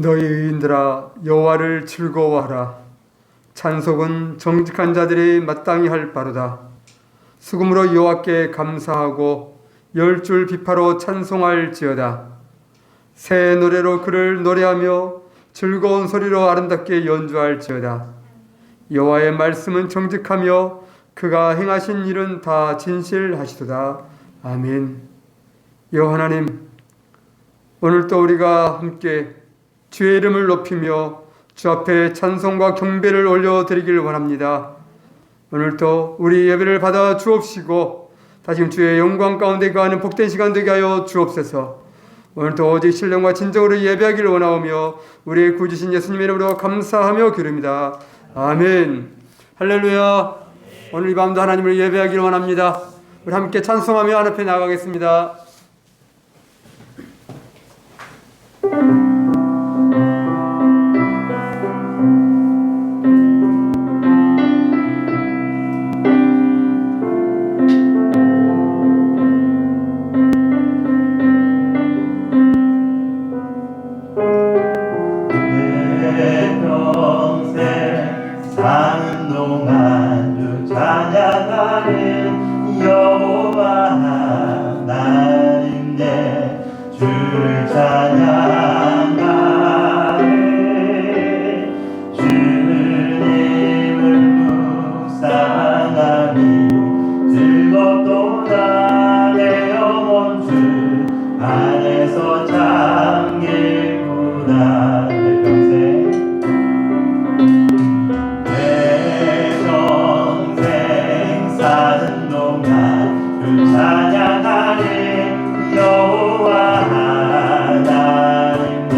너희 의인들아 여호와를 즐거워하라. 찬송은 정직한 자들이 마땅히 할 바로다. 수금으로 여호와께 감사하고 열 줄 비파로 찬송할지어다. 새 노래로 그를 노래하며 즐거운 소리로 아름답게 연주할지어다. 여호와의 말씀은 정직하며 그가 행하신 일은 다 진실하시도다. 아멘. 여호와 하나님, 오늘도 우리가 함께 주의 이름을 높이며 주 앞에 찬송과 경배를 올려드리길 원합니다. 오늘도 우리 예배를 받아 주옵시고 다시금 주의 영광 가운데 거하는 복된 시간 되게 하여 주옵소서. 오늘도 오직 신령과 진정으로 예배하기를 원하오며 우리의 구주신 예수님의 이름으로 감사하며 기도합니다. 아멘. 할렐루야. 오늘 이 밤도 하나님을 예배하기를 원합니다. 우리 함께 찬송하며 하나님 앞에 나가겠습니다. 사는 동안 주 찬양하는 여호와 하나님께 주를 찬양하네. 주님을 묵상하니 즐겁도다. 내 영혼 주 안에서 잠기구나. 찬양하는 여호와 하나님께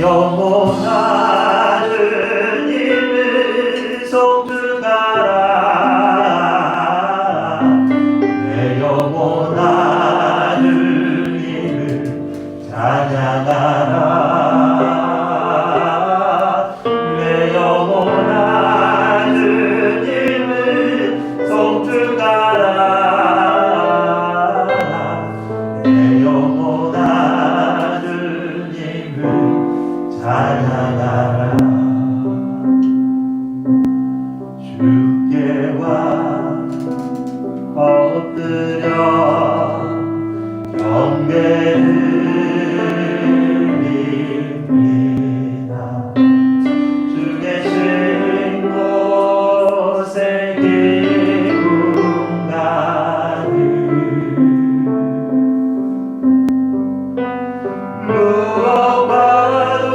영원한 주님을 송축하라 내 영원한 주님을 찬양하라 내 영원한 주님을 송축하라 내 영원한 주님을 찬양하라 주께와 엎드려 경배를 드립니다 주 계신 곳에 기쁨가득 무엇과도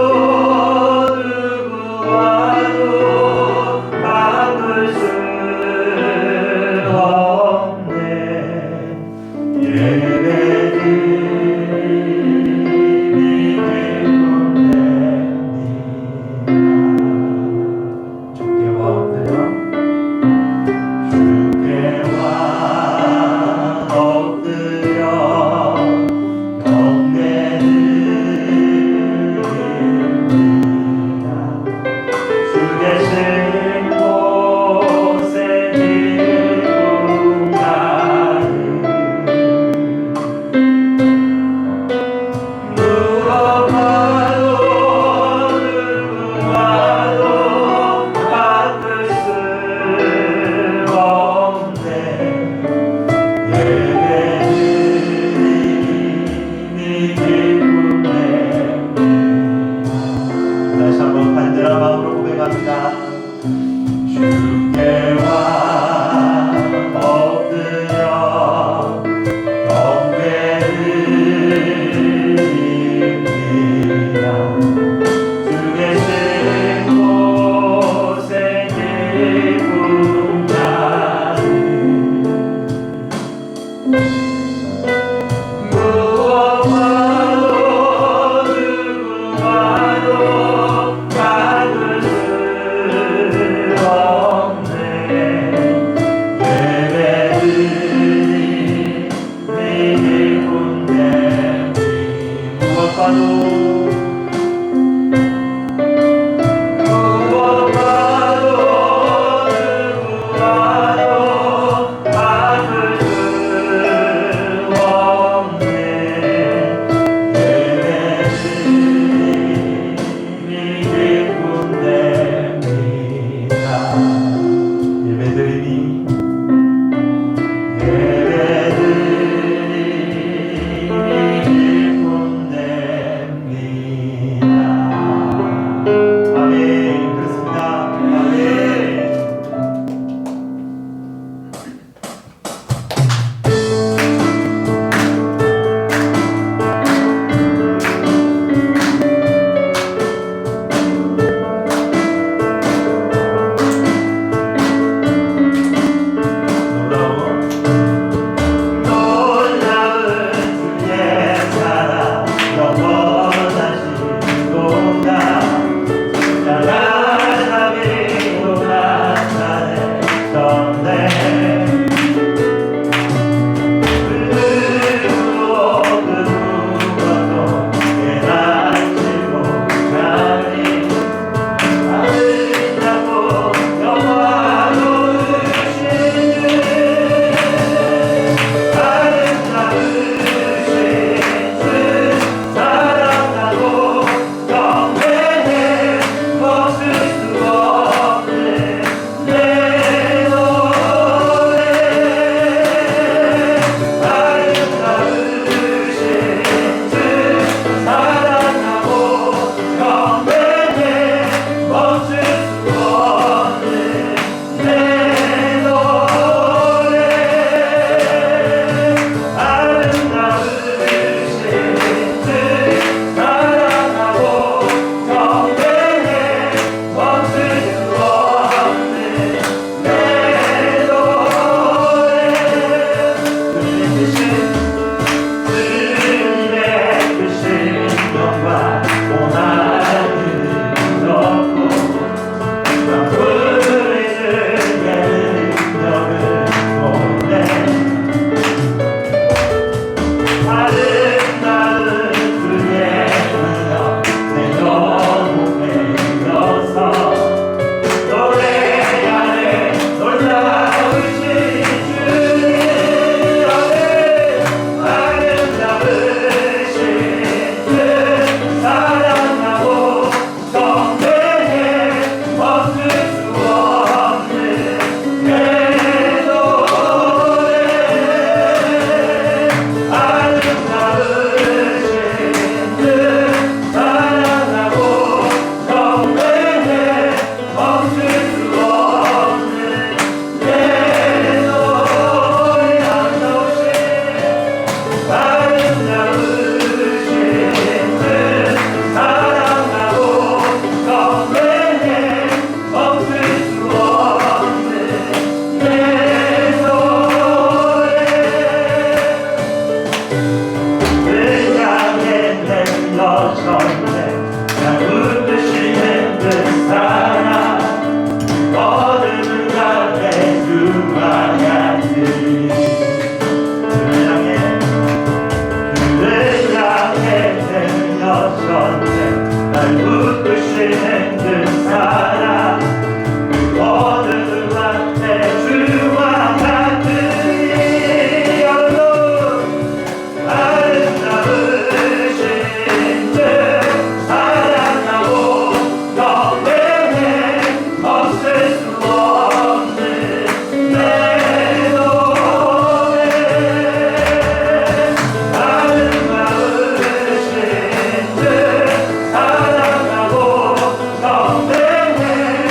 웃으시는 그 사랑 어느 순간 내 주와 같으니 여러분 아름다우신 그 사랑하고 영생에 없을 수 없는 내 노래 아름다우신 그 사랑하고 영생에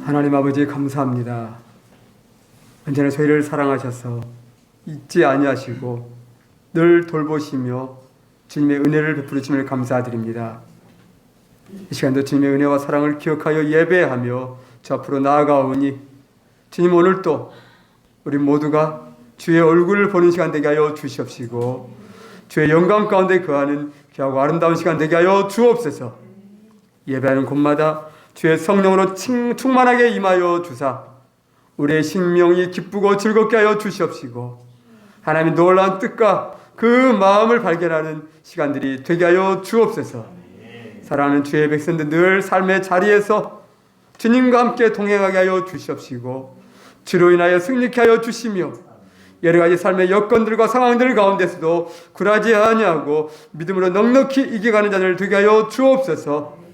하나님 아버지 감사합니다. 언제나 저희를 사랑하셔서 잊지 아니하시고 늘 돌보시며 주님의 은혜를 베풀으심을 감사드립니다. 이 시간도 주님의 은혜와 사랑을 기억하여 예배하며 저 앞으로 나아가오니 주님 오늘도 우리 모두가 주의 얼굴을 보는 시간 되게 하여 주시옵시고 주의 영광 가운데 거하는 귀하고 아름다운 시간 되게 하여 주옵소서. 예배하는 곳마다 주의 성령으로 충만하게 임하여 주사 우리의 심령이 기쁘고 즐겁게 하여 주시옵시고 하나님의 놀라운 뜻과 그 마음을 발견하는 시간들이 되게 하여 주옵소서. 사랑하는 주의 백성들 늘 삶의 자리에서 주님과 함께 동행하게 하여 주시옵시고 주로 인하여 승리케 하여 주시며 여러 가지 삶의 여건들과 상황들 가운데서도 굴하지 아니하고 믿음으로 넉넉히 이겨가는 자들 되게 하여 주옵소서.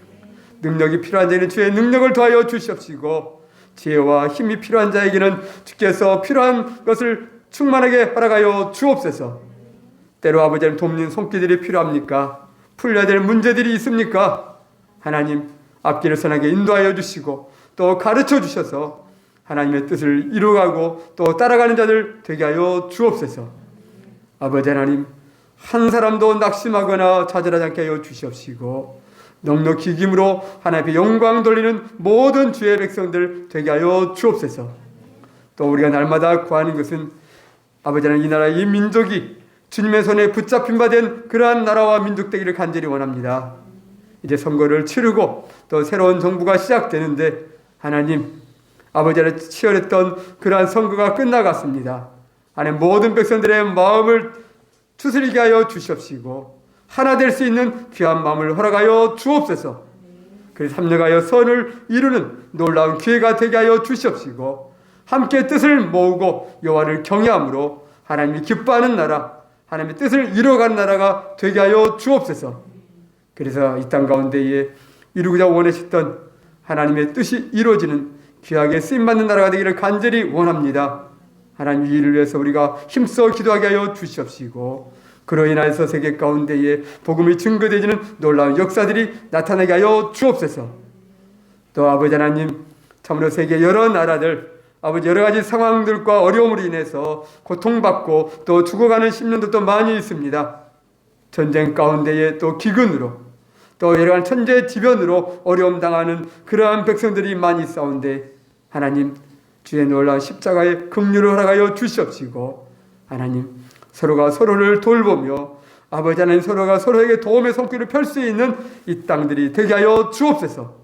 능력이 필요한 자에게는 주의 능력을 더하여 주시옵시고 지혜와 힘이 필요한 자에게는 주께서 필요한 것을 충만하게 허락하여 주옵소서. 때로 아버지의 돕는 손길들이 필요합니까? 풀려야 될 문제들이 있습니까? 하나님 앞길을 선하게 인도하여 주시고 또 가르쳐 주셔서 하나님의 뜻을 이루어가고 또 따라가는 자들 되게 하여 주옵소서. 아버지 하나님 한 사람도 낙심하거나 좌절하지 않게 하여 주시옵시고 넉넉히 힘으로 하나님의 영광 돌리는 모든 주의 백성들 되게 하여 주옵소서. 또 우리가 날마다 구하는 것은 아버지 하나님 이 나라 이 민족이 주님의 손에 붙잡힌 바 된 그러한 나라와 민족 되기를 간절히 원합니다. 이제 선거를 치르고 또 새로운 정부가 시작되는데 하나님 아버지 하나님 치열했던 그러한 선거가 끝나갔습니다. 하나님 모든 백성들의 마음을 추스리게 하여 주시옵시고 하나 될 수 있는 귀한 마음을 허락하여 주옵소서. 그래서 합력하여 선을 이루는 놀라운 기회가 되게 하여 주시옵시고 함께 뜻을 모으고 여호와를 경외함으로 하나님이 기뻐하는 나라 하나님의 뜻을 이루어가는 나라가 되게 하여 주옵소서. 그래서 이 땅 가운데에 이루고자 원하셨던 하나님의 뜻이 이루어지는 귀하게 쓰임받는 나라가 되기를 간절히 원합니다. 하나님 이 일을 위해서 우리가 힘써 기도하게 하여 주시옵시고 그로 인하여서 세계 가운데에 복음이 증거되지는 놀라운 역사들이 나타나게 하여 주옵소서. 또 아버지 하나님, 참으로 세계 여러 나라들, 아버지 여러 가지 상황들과 어려움으로 인해서 고통받고 또 죽어가는 심령들도 많이 있습니다. 전쟁 가운데에 또 기근으로 또 여러 가지 천재지변으로 어려움 당하는 그러한 백성들이 많이 있사온데 하나님, 주의 놀라운 십자가의 긍휼을 허락하여 주시옵시고 하나님, 서로가 서로를 돌보며 아버지 하나님, 서로가 서로에게 도움의 손길을 펼 수 있는 이 땅들이 되게 하여 주옵소서.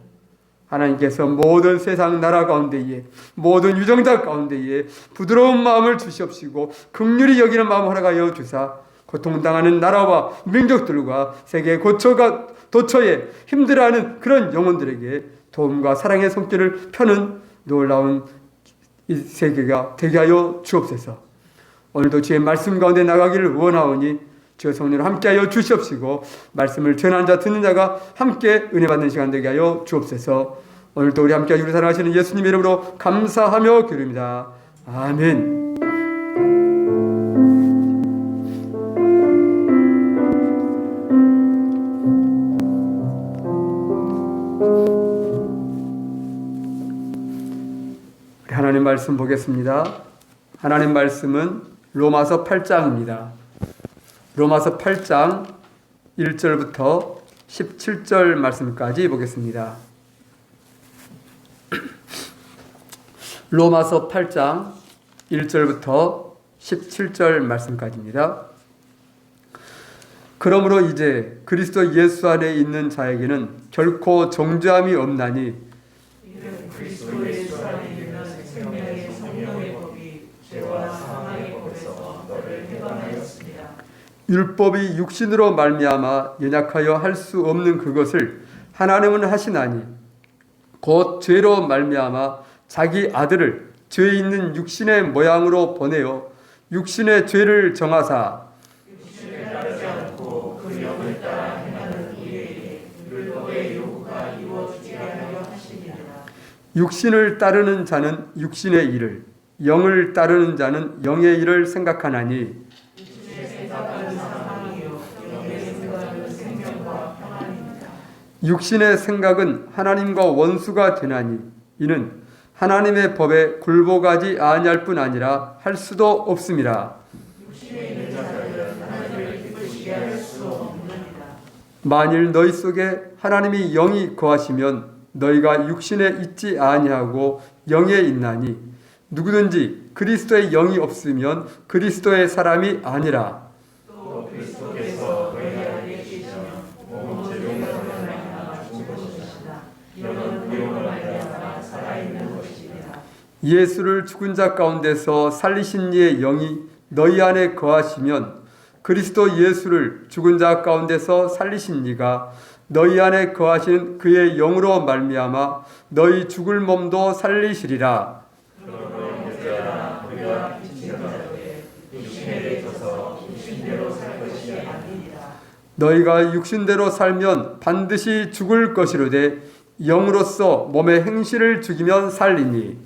하나님께서 모든 세상 나라 가운데에, 모든 유정자 가운데에 부드러운 마음을 주시옵시고 긍휼히 여기는 마음을 허락하여 주사 고통당하는 나라와 민족들과 세계 도처에 힘들어하는 그런 영혼들에게 도움과 사랑의 손길을 펴는 놀라운 이 세계가 되게 하여 주옵소서. 오늘도 주의 말씀 가운데 나가기를 원하오니 주의 성령으로 함께하여 주시옵시고 말씀을 전하는 자 듣는 자가 함께 은혜 받는 시간 되게 하여 주옵소서. 오늘도 우리 함께 우리 사랑하시는 예수님 이름으로 감사하며 기도합니다. 아멘. 우리 하나님 말씀 보겠습니다. 하나님 말씀은 로마서 8장입니다. 로마서 8장 1절부터 17절 말씀까지 보겠습니다. 로마서 8장 1절부터 17절 말씀까지입니다. 그러므로 이제 그리스도 예수 안에 있는 자에게는 결코 정죄함이 없나니 이는 그리스도 예수 안에 있는 생명의 성령의 법이 죄와 사망의 법에서 너를 해방하였습니다. 율법이 육신으로 말미암아 연약하여 할 수 없는 그것을 하나님은 하시나니 곧 죄로 말미암아 자기 아들을 죄 있는 육신의 모양으로 보내어 육신의 죄를 정하사 육신을 따르지 않고 그 영을 따라 행하는 이에게 율법의 요구가 이루어지게 하려 하시니라. 육신을 따르는 자는 육신의 일을 영을 따르는 자는 영의 일을 생각하나니 육신의 생각은 사망이요 영의 생각은 생명과 평안입니다. 육신의 생각은 하나님과 원수가 되나니 이는 하나님의 법에 굴복하지 아니할 뿐 아니라 할 수도 없음이라. 육신에 있는 자들은 하나님을 기쁘시게 할 수 없느니라. 만일 너희 속에 하나님이 영이 거하시면 너희가 육신에 있지 아니하고 영에 있나니 누구든지 그리스도의 영이 없으면 그리스도의 사람이 아니라. 또 그리스도께서 너희 안에 계시면 몸은 죄로 말미암아 죽으시리라. 영은 의로 말미암아 살아있는 것이니라. 예수를 죽은 자 가운데서 살리신 이의 영이 너희 안에 거하시면 그리스도 예수를 죽은 자 가운데서 살리신 이가 너희 안에 거하시는 그의 영으로 말미암아 너희 죽을 몸도 살리시리라. 그러므로 이제야 우리가 빚진 자들에게 육신에 대해서 육신대로 살 것이 아니니라. 너희가 육신대로 살면 반드시 죽을 것이로되 영으로서 몸의 행실을 죽이면 살리니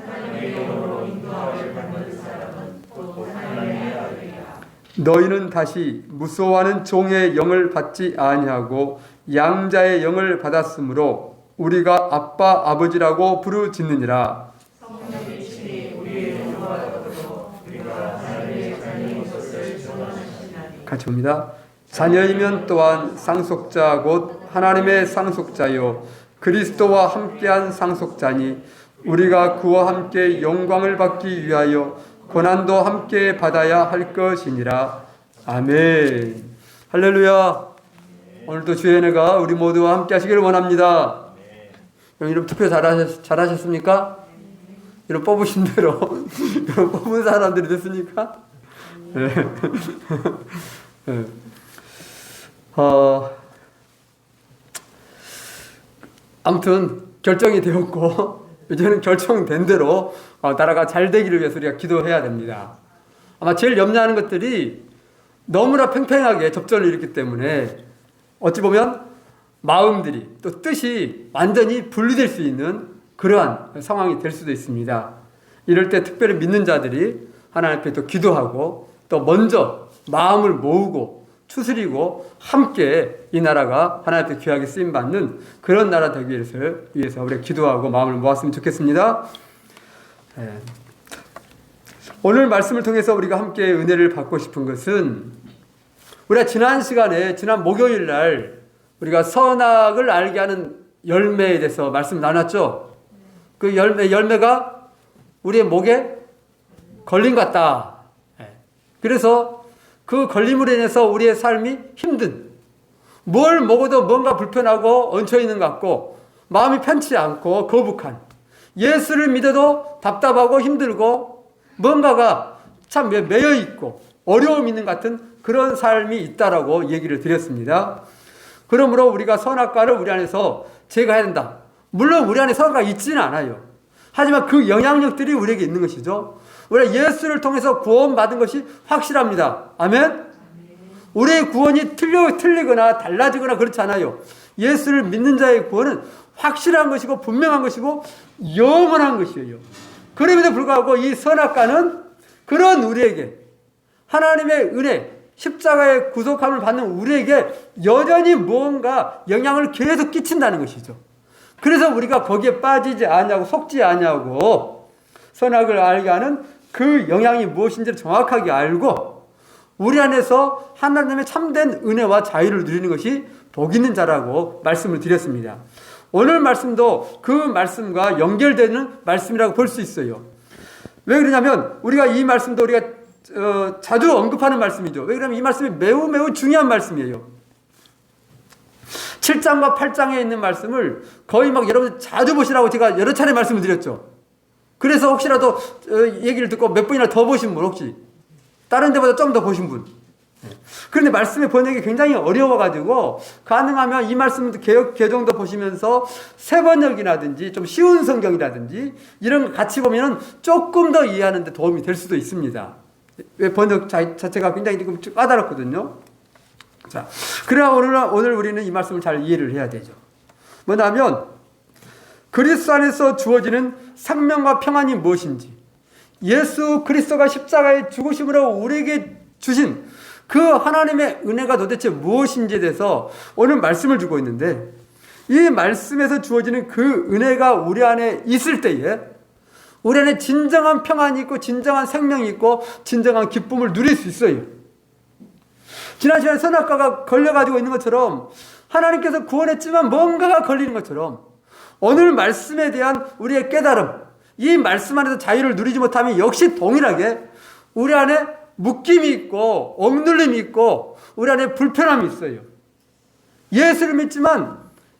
하나님의 영으로 인도함을 받는 사람은 곧 하나님의 아들이라. 너희는 다시 무소하는 종의 영을 받지 아니하고 양자의 영을 받았으므로 우리가 아빠 아버지라고 부르짖느니라. 성령의 친히 우리의 영과 더불어 우리가 하나님의 자녀인 것을 전하시나니. 같이 봅니다. 자녀이면 또한 상속자 곧 하나님의 상속자요 그리스도와 함께한 상속자니 우리가 그와 함께 영광을 받기 위하여 고난도 함께 받아야 할 것이니라. 아멘. 할렐루야. 오늘도 주의 은혜가 우리 모두와 함께 하시기를 원합니다. 여러분 투표 잘하셨습니까? 이런 뽑으신 대로 이런 뽑은 사람들이 됐습니까? 네. 네. 아무튼 결정이 되었고 이제는 결정된 대로 나라가 잘 되기를 위해서 우리가 기도해야 됩니다. 아마 제일 염려하는 것들이 너무나 팽팽하게 접전을 일으켰기 때문에 어찌 보면 마음들이 또 뜻이 완전히 분리될 수 있는 그러한 상황이 될 수도 있습니다. 이럴 때 특별히 믿는 자들이 하나님 앞에 또 기도하고 또 먼저 마음을 모으고 추스리고 함께 이 나라가 하나님 앞에 귀하게 쓰임받는 그런 나라 되기 위해서 우리가 기도하고 마음을 모았으면 좋겠습니다. 오늘 말씀을 통해서 우리가 함께 은혜를 받고 싶은 것은 우리가 지난 목요일 날 우리가 선악을 알게 하는 열매에 대해서 말씀 나눴죠. 그 열매가 우리의 목에 걸린 것 같다. 그래서 그 걸림으로 인해서 우리의 삶이 힘든, 뭘 먹어도 뭔가 불편하고 얹혀있는 것 같고 마음이 편치 않고 거북한, 예수를 믿어도 답답하고 힘들고 뭔가가 참 매여있고 어려움이 있는 것 같은 그런 삶이 있다라고 얘기를 드렸습니다. 그러므로 우리가 선악과를 우리 안에서 제거해야 된다. 물론 우리 안에 선악과가 있지는 않아요. 하지만 그 영향력들이 우리에게 있는 것이죠. 우리가 예수를 통해서 구원받은 것이 확실합니다. 아멘? 우리의 구원이 틀리거나 달라지거나 그렇지 않아요. 예수를 믿는 자의 구원은 확실한 것이고 분명한 것이고 영원한 것이에요. 그럼에도 불구하고 이 선악과는 그런 우리에게 하나님의 은혜, 십자가의 구속함을 받는 우리에게 여전히 무언가 영향을 계속 끼친다는 것이죠. 그래서 우리가 거기에 빠지지 않냐고 속지 않냐고 선악을 알게 하는 그 영향이 무엇인지를 정확하게 알고 우리 안에서 하나님의 참된 은혜와 자유를 누리는 것이 복 있는 자라고 말씀을 드렸습니다. 오늘 말씀도 그 말씀과 연결되는 말씀이라고 볼 수 있어요. 왜 그러냐면 우리가 이 말씀도 우리가 자주 언급하는 말씀이죠. 왜 그러냐면 이 말씀이 매우 중요한 말씀이에요. 7장과 8장에 있는 말씀을 거의 막 여러분 자주 보시라고 제가 여러 차례 말씀을 드렸죠. 그래서 혹시라도 얘기를 듣고 몇 번이나 더 보신 분, 혹시 다른 데보다 좀 더 보신 분. 그런데 말씀의 번역이 굉장히 어려워가지고 가능하면 이 말씀 개역 개정도 보시면서 새 번역이라든지 좀 쉬운 성경이라든지 이런 거 같이 보면 조금 더 이해하는 데 도움이 될 수도 있습니다. 왜 번역 자체가 굉장히 좀 까다롭거든요. 자, 그래야 오늘 우리는 이 말씀을 잘 이해를 해야 되죠. 뭐냐면 그리스도 안에서 주어지는 생명과 평안이 무엇인지, 예수 그리스도가 십자가에 죽으심으로 우리에게 주신 그 하나님의 은혜가 도대체 무엇인지에 대해서 오늘 말씀을 주고 있는데, 이 말씀에서 주어지는 그 은혜가 우리 안에 있을 때에 우리 안에 진정한 평안이 있고 진정한 생명이 있고 진정한 기쁨을 누릴 수 있어요. 지난 시간에 선악과가 걸려가지고 있는 것처럼 하나님께서 구원했지만 뭔가가 걸리는 것처럼 오늘 말씀에 대한 우리의 깨달음, 이 말씀 안에서 자유를 누리지 못하면 역시 동일하게 우리 안에 묶임이 있고 억눌림이 있고 우리 안에 불편함이 있어요. 예수를 믿지만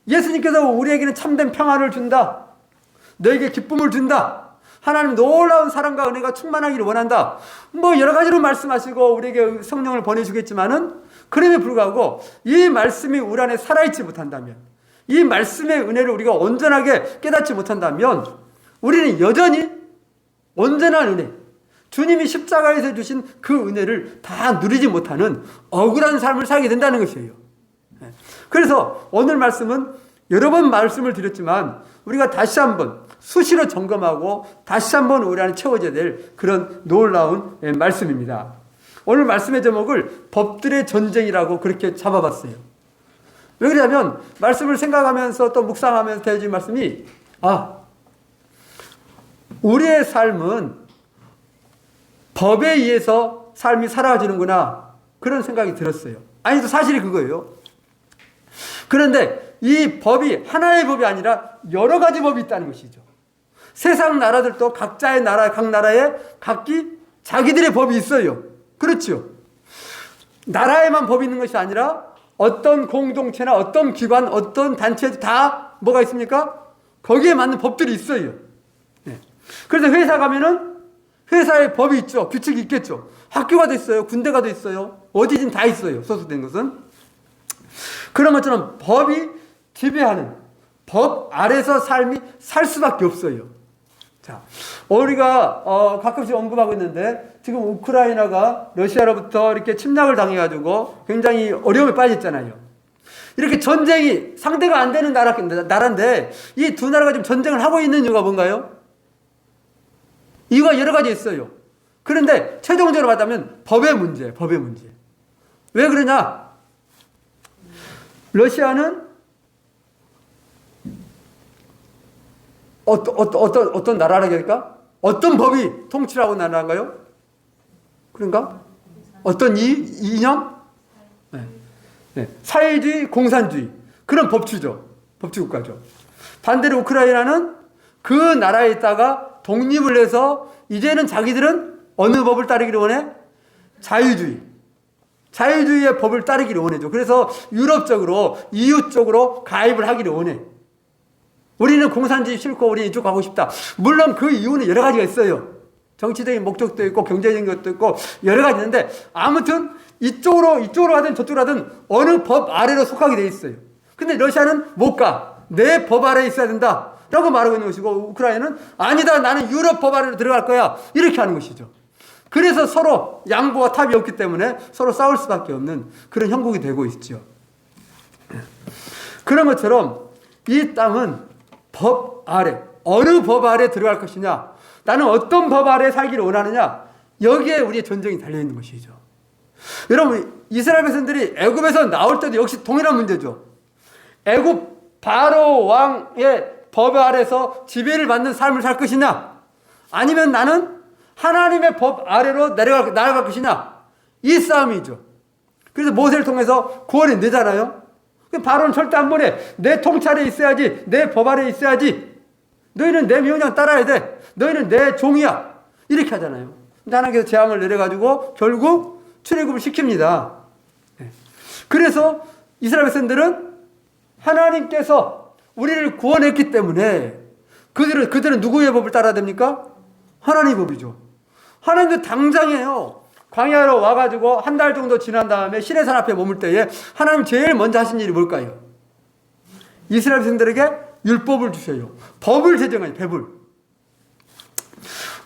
예수님께서 우리에게는 참된 평안을 준다, 너에게 기쁨을 준다, 하나님 놀라운 사랑과 은혜가 충만하기를 원한다, 뭐 여러 가지로 말씀하시고 우리에게 성령을 보내주겠지만은 그럼에 불구하고 이 말씀이 우리 안에 살아있지 못한다면, 이 말씀의 은혜를 우리가 온전하게 깨닫지 못한다면 우리는 여전히 온전한 은혜, 주님이 십자가에서 주신 그 은혜를 다 누리지 못하는 억울한 삶을 살게 된다는 것이에요. 그래서 오늘 말씀은 여러 번 말씀을 드렸지만 우리가 다시 한번 수시로 점검하고 다시 한번 우리 안에 채워져야 될 그런 놀라운 말씀입니다. 오늘 말씀의 제목을 법들의 전쟁이라고 그렇게 잡아봤어요. 왜 그러냐면 말씀을 생각하면서 또 묵상하면서 되어진 말씀이 우리의 삶은 법에 의해서 삶이 살아지는구나, 그런 생각이 들었어요. 아니, 사실이 그거예요. 그런데 이 법이 하나의 법이 아니라 여러 가지 법이 있다는 것이죠. 세상 나라들도 각자의 나라, 각 나라에 각기 자기들의 법이 있어요. 그렇죠. 나라에만 법이 있는 것이 아니라 어떤 공동체나 어떤 기관, 어떤 단체도 다 뭐가 있습니까? 거기에 맞는 법들이 있어요. 네. 그래서 회사 가면은 회사에 법이 있죠. 규칙이 있겠죠. 학교가 돼 있어요. 군대가 돼 있어요. 어디든 다 있어요. 소속된 것은. 그런 것처럼 법이 지배하는, 법 아래서 삶이 살 수밖에 없어요. 자, 우리가 가끔씩 언급하고 있는데 지금 우크라이나가 러시아로부터 이렇게 침략을 당해가지고 굉장히 어려움에 빠졌잖아요. 이렇게 전쟁이 상대가 안 되는 나라인데 이 두 나라가 지금 전쟁을 하고 있는 이유가 뭔가요? 이유가 여러 가지 있어요. 그런데 최종적으로 말하면 법의 문제. 왜 그러냐? 러시아는 어떤 나라라고 할까? 어떤 법이 통치를 하고 나라인가요? 그런가? 어떤 이념? 네. 사회주의, 공산주의. 그런 법치죠. 법치 국가죠. 반대로 우크라이나는 그 나라에 있다가 독립을 해서 이제는 자기들은 어느 법을 따르기를 원해? 자유주의의 법을 따르기를 원해죠. 그래서 유럽적으로, EU 쪽으로 가입을 하기를 원해. 우리는 공산주의 싫고 우리 이쪽 가고 싶다. 물론 그 이유는 여러 가지가 있어요. 정치적인 목적도 있고 경제적인 것도 있고 여러 가지 있는데 아무튼 이쪽으로 하든 저쪽으로 하든 어느 법 아래로 속하게 돼 있어요. 근데 러시아는 못 가. 내 법 아래에 있어야 된다. 라고 말하고 있는 것이고 우크라이나는 아니다. 나는 유럽 법 아래로 들어갈 거야. 이렇게 하는 것이죠. 그래서 서로 양보와 탑이 없기 때문에 서로 싸울 수밖에 없는 그런 형국이 되고 있죠. 그런 것처럼 이 땅은 법 아래, 어느 법 아래 들어갈 것이냐, 나는 어떤 법 아래 살기를 원하느냐, 여기에 우리의 전쟁이 달려있는 것이죠. 여러분, 이스라엘 백성들이 애굽에서 나올 때도 역시 동일한 문제죠. 애굽 바로 왕의 법 아래서 지배를 받는 삶을 살 것이냐, 아니면 나는 하나님의 법 아래로 나아갈 것이냐, 이 싸움이죠. 그래서 모세를 통해서 구원이 되잖아요. 바로는 절대 안 보내. 내 통찰에 있어야지. 내 법 아래에 있어야지. 너희는 내 명령 따라야 돼. 너희는 내 종이야. 이렇게 하잖아요. 근데 하나님께서 재앙을 내려가지고 결국 출애굽을 시킵니다. 그래서 이스라엘 백성들은 하나님께서 우리를 구원했기 때문에 그들은 누구의 법을 따라야 됩니까? 하나님의 법이죠. 하나님도 당장이에요. 광야로 와가지고 한 달 정도 지난 다음에 시내산 앞에 머물 때에 하나님 제일 먼저 하신 일이 뭘까요? 이스라엘 백성들에게 율법을 주셔요. 법을 제정해요.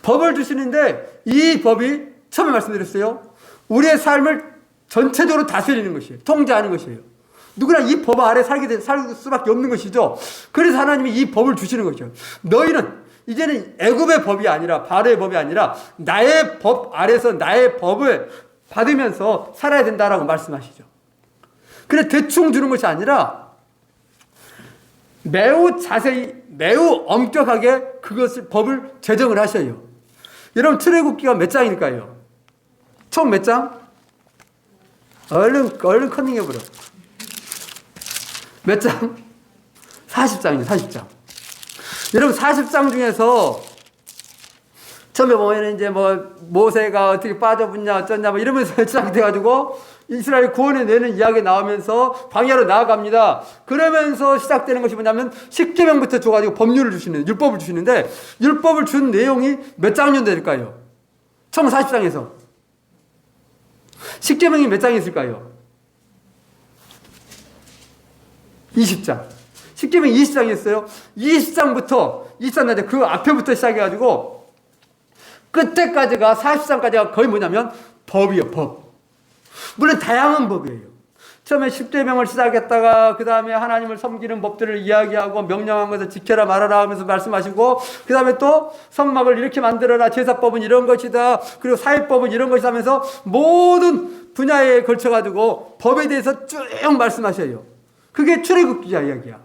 법을 주시는데 이 법이 처음에 말씀드렸어요. 우리의 삶을 전체적으로 다스리는 것이에요. 통제하는 것이에요. 누구나 이 법 아래 살 수밖에 없는 것이죠. 그래서 하나님이 이 법을 주시는 것이죠. 너희는 이제는 애굽의 법이 아니라 바로의 법이 아니라 나의 법 아래서 나의 법을 받으면서 살아야 된다라고 말씀하시죠. 그래 대충 주는 것이 아니라 매우 자세히 매우 엄격하게 그것을 법을 제정을 하셔요. 여러분 출애굽기가 몇 장일까요? 총 몇 장? 얼른 컨닝해보려. 몇 장? 40장이죠. 40장. 여러분 40장 중에서 처음에 보면 이제 뭐 모세가 어떻게 빠져붙냐 어쩌냐 뭐 이러면서 시작이 돼가지고 이스라엘 구원해 내는 이야기 나오면서 광야로 나아갑니다. 그러면서 시작되는 것이 뭐냐면 십계명부터 줘가지고 법률을 주시는 율법을 주시는데 율법을 준 내용이 몇 장 정도 될까요? 총 40장에서 십계명이 몇 장이 있을까요? 20장. 십계명 20장이 있어요. 20장부터 23장 그 앞에부터 시작해가지고 끝에까지가 40장까지가 거의 뭐냐면 법이에요. 법. 물론 다양한 법이에요. 처음에 십계명을 시작했다가 그 다음에 하나님을 섬기는 법들을 이야기하고 명령한 것을 지켜라 말하라 하면서 말씀하시고 그 다음에 또 성막을 이렇게 만들어라 제사법은 이런 것이다 그리고 사회법은 이런 것이다 하면서 모든 분야에 걸쳐가지고 법에 대해서 쭉 말씀하셔요. 그게 출애굽기야 이야기야.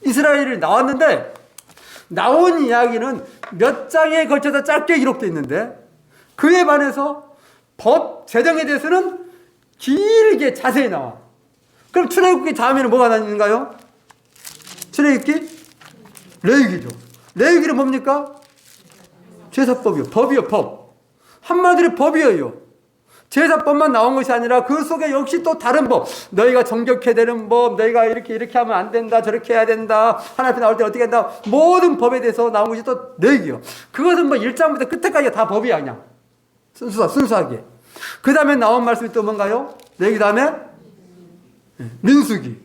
이스라엘이 나왔는데 나온 이야기는 몇 장에 걸쳐서 짧게 기록되어 있는데 그에 반해서 법 제정에 대해서는 길게 자세히 나와. 그럼 출애굽기 다음에는 뭐가 나뉘는가요? 출애굽기? 레위기죠. 레위기는 뭡니까? 제사법이요. 법이요. 법. 한마디로 법이에요. 제사법만 나온 것이 아니라 그 속에 역시 또 다른 법. 너희가 정결케 되는 법, 너희가 이렇게 하면 안 된다, 저렇게 해야 된다, 하나님 앞에 나올 때 어떻게 한다. 모든 법에 대해서 나온 것이 또 레위기요. 그것은 뭐 1장부터 끝에까지 다 법이야 그냥. 순수하게. 그 다음에 나온 말씀이 또 뭔가요? 레위기 다음에 민수기.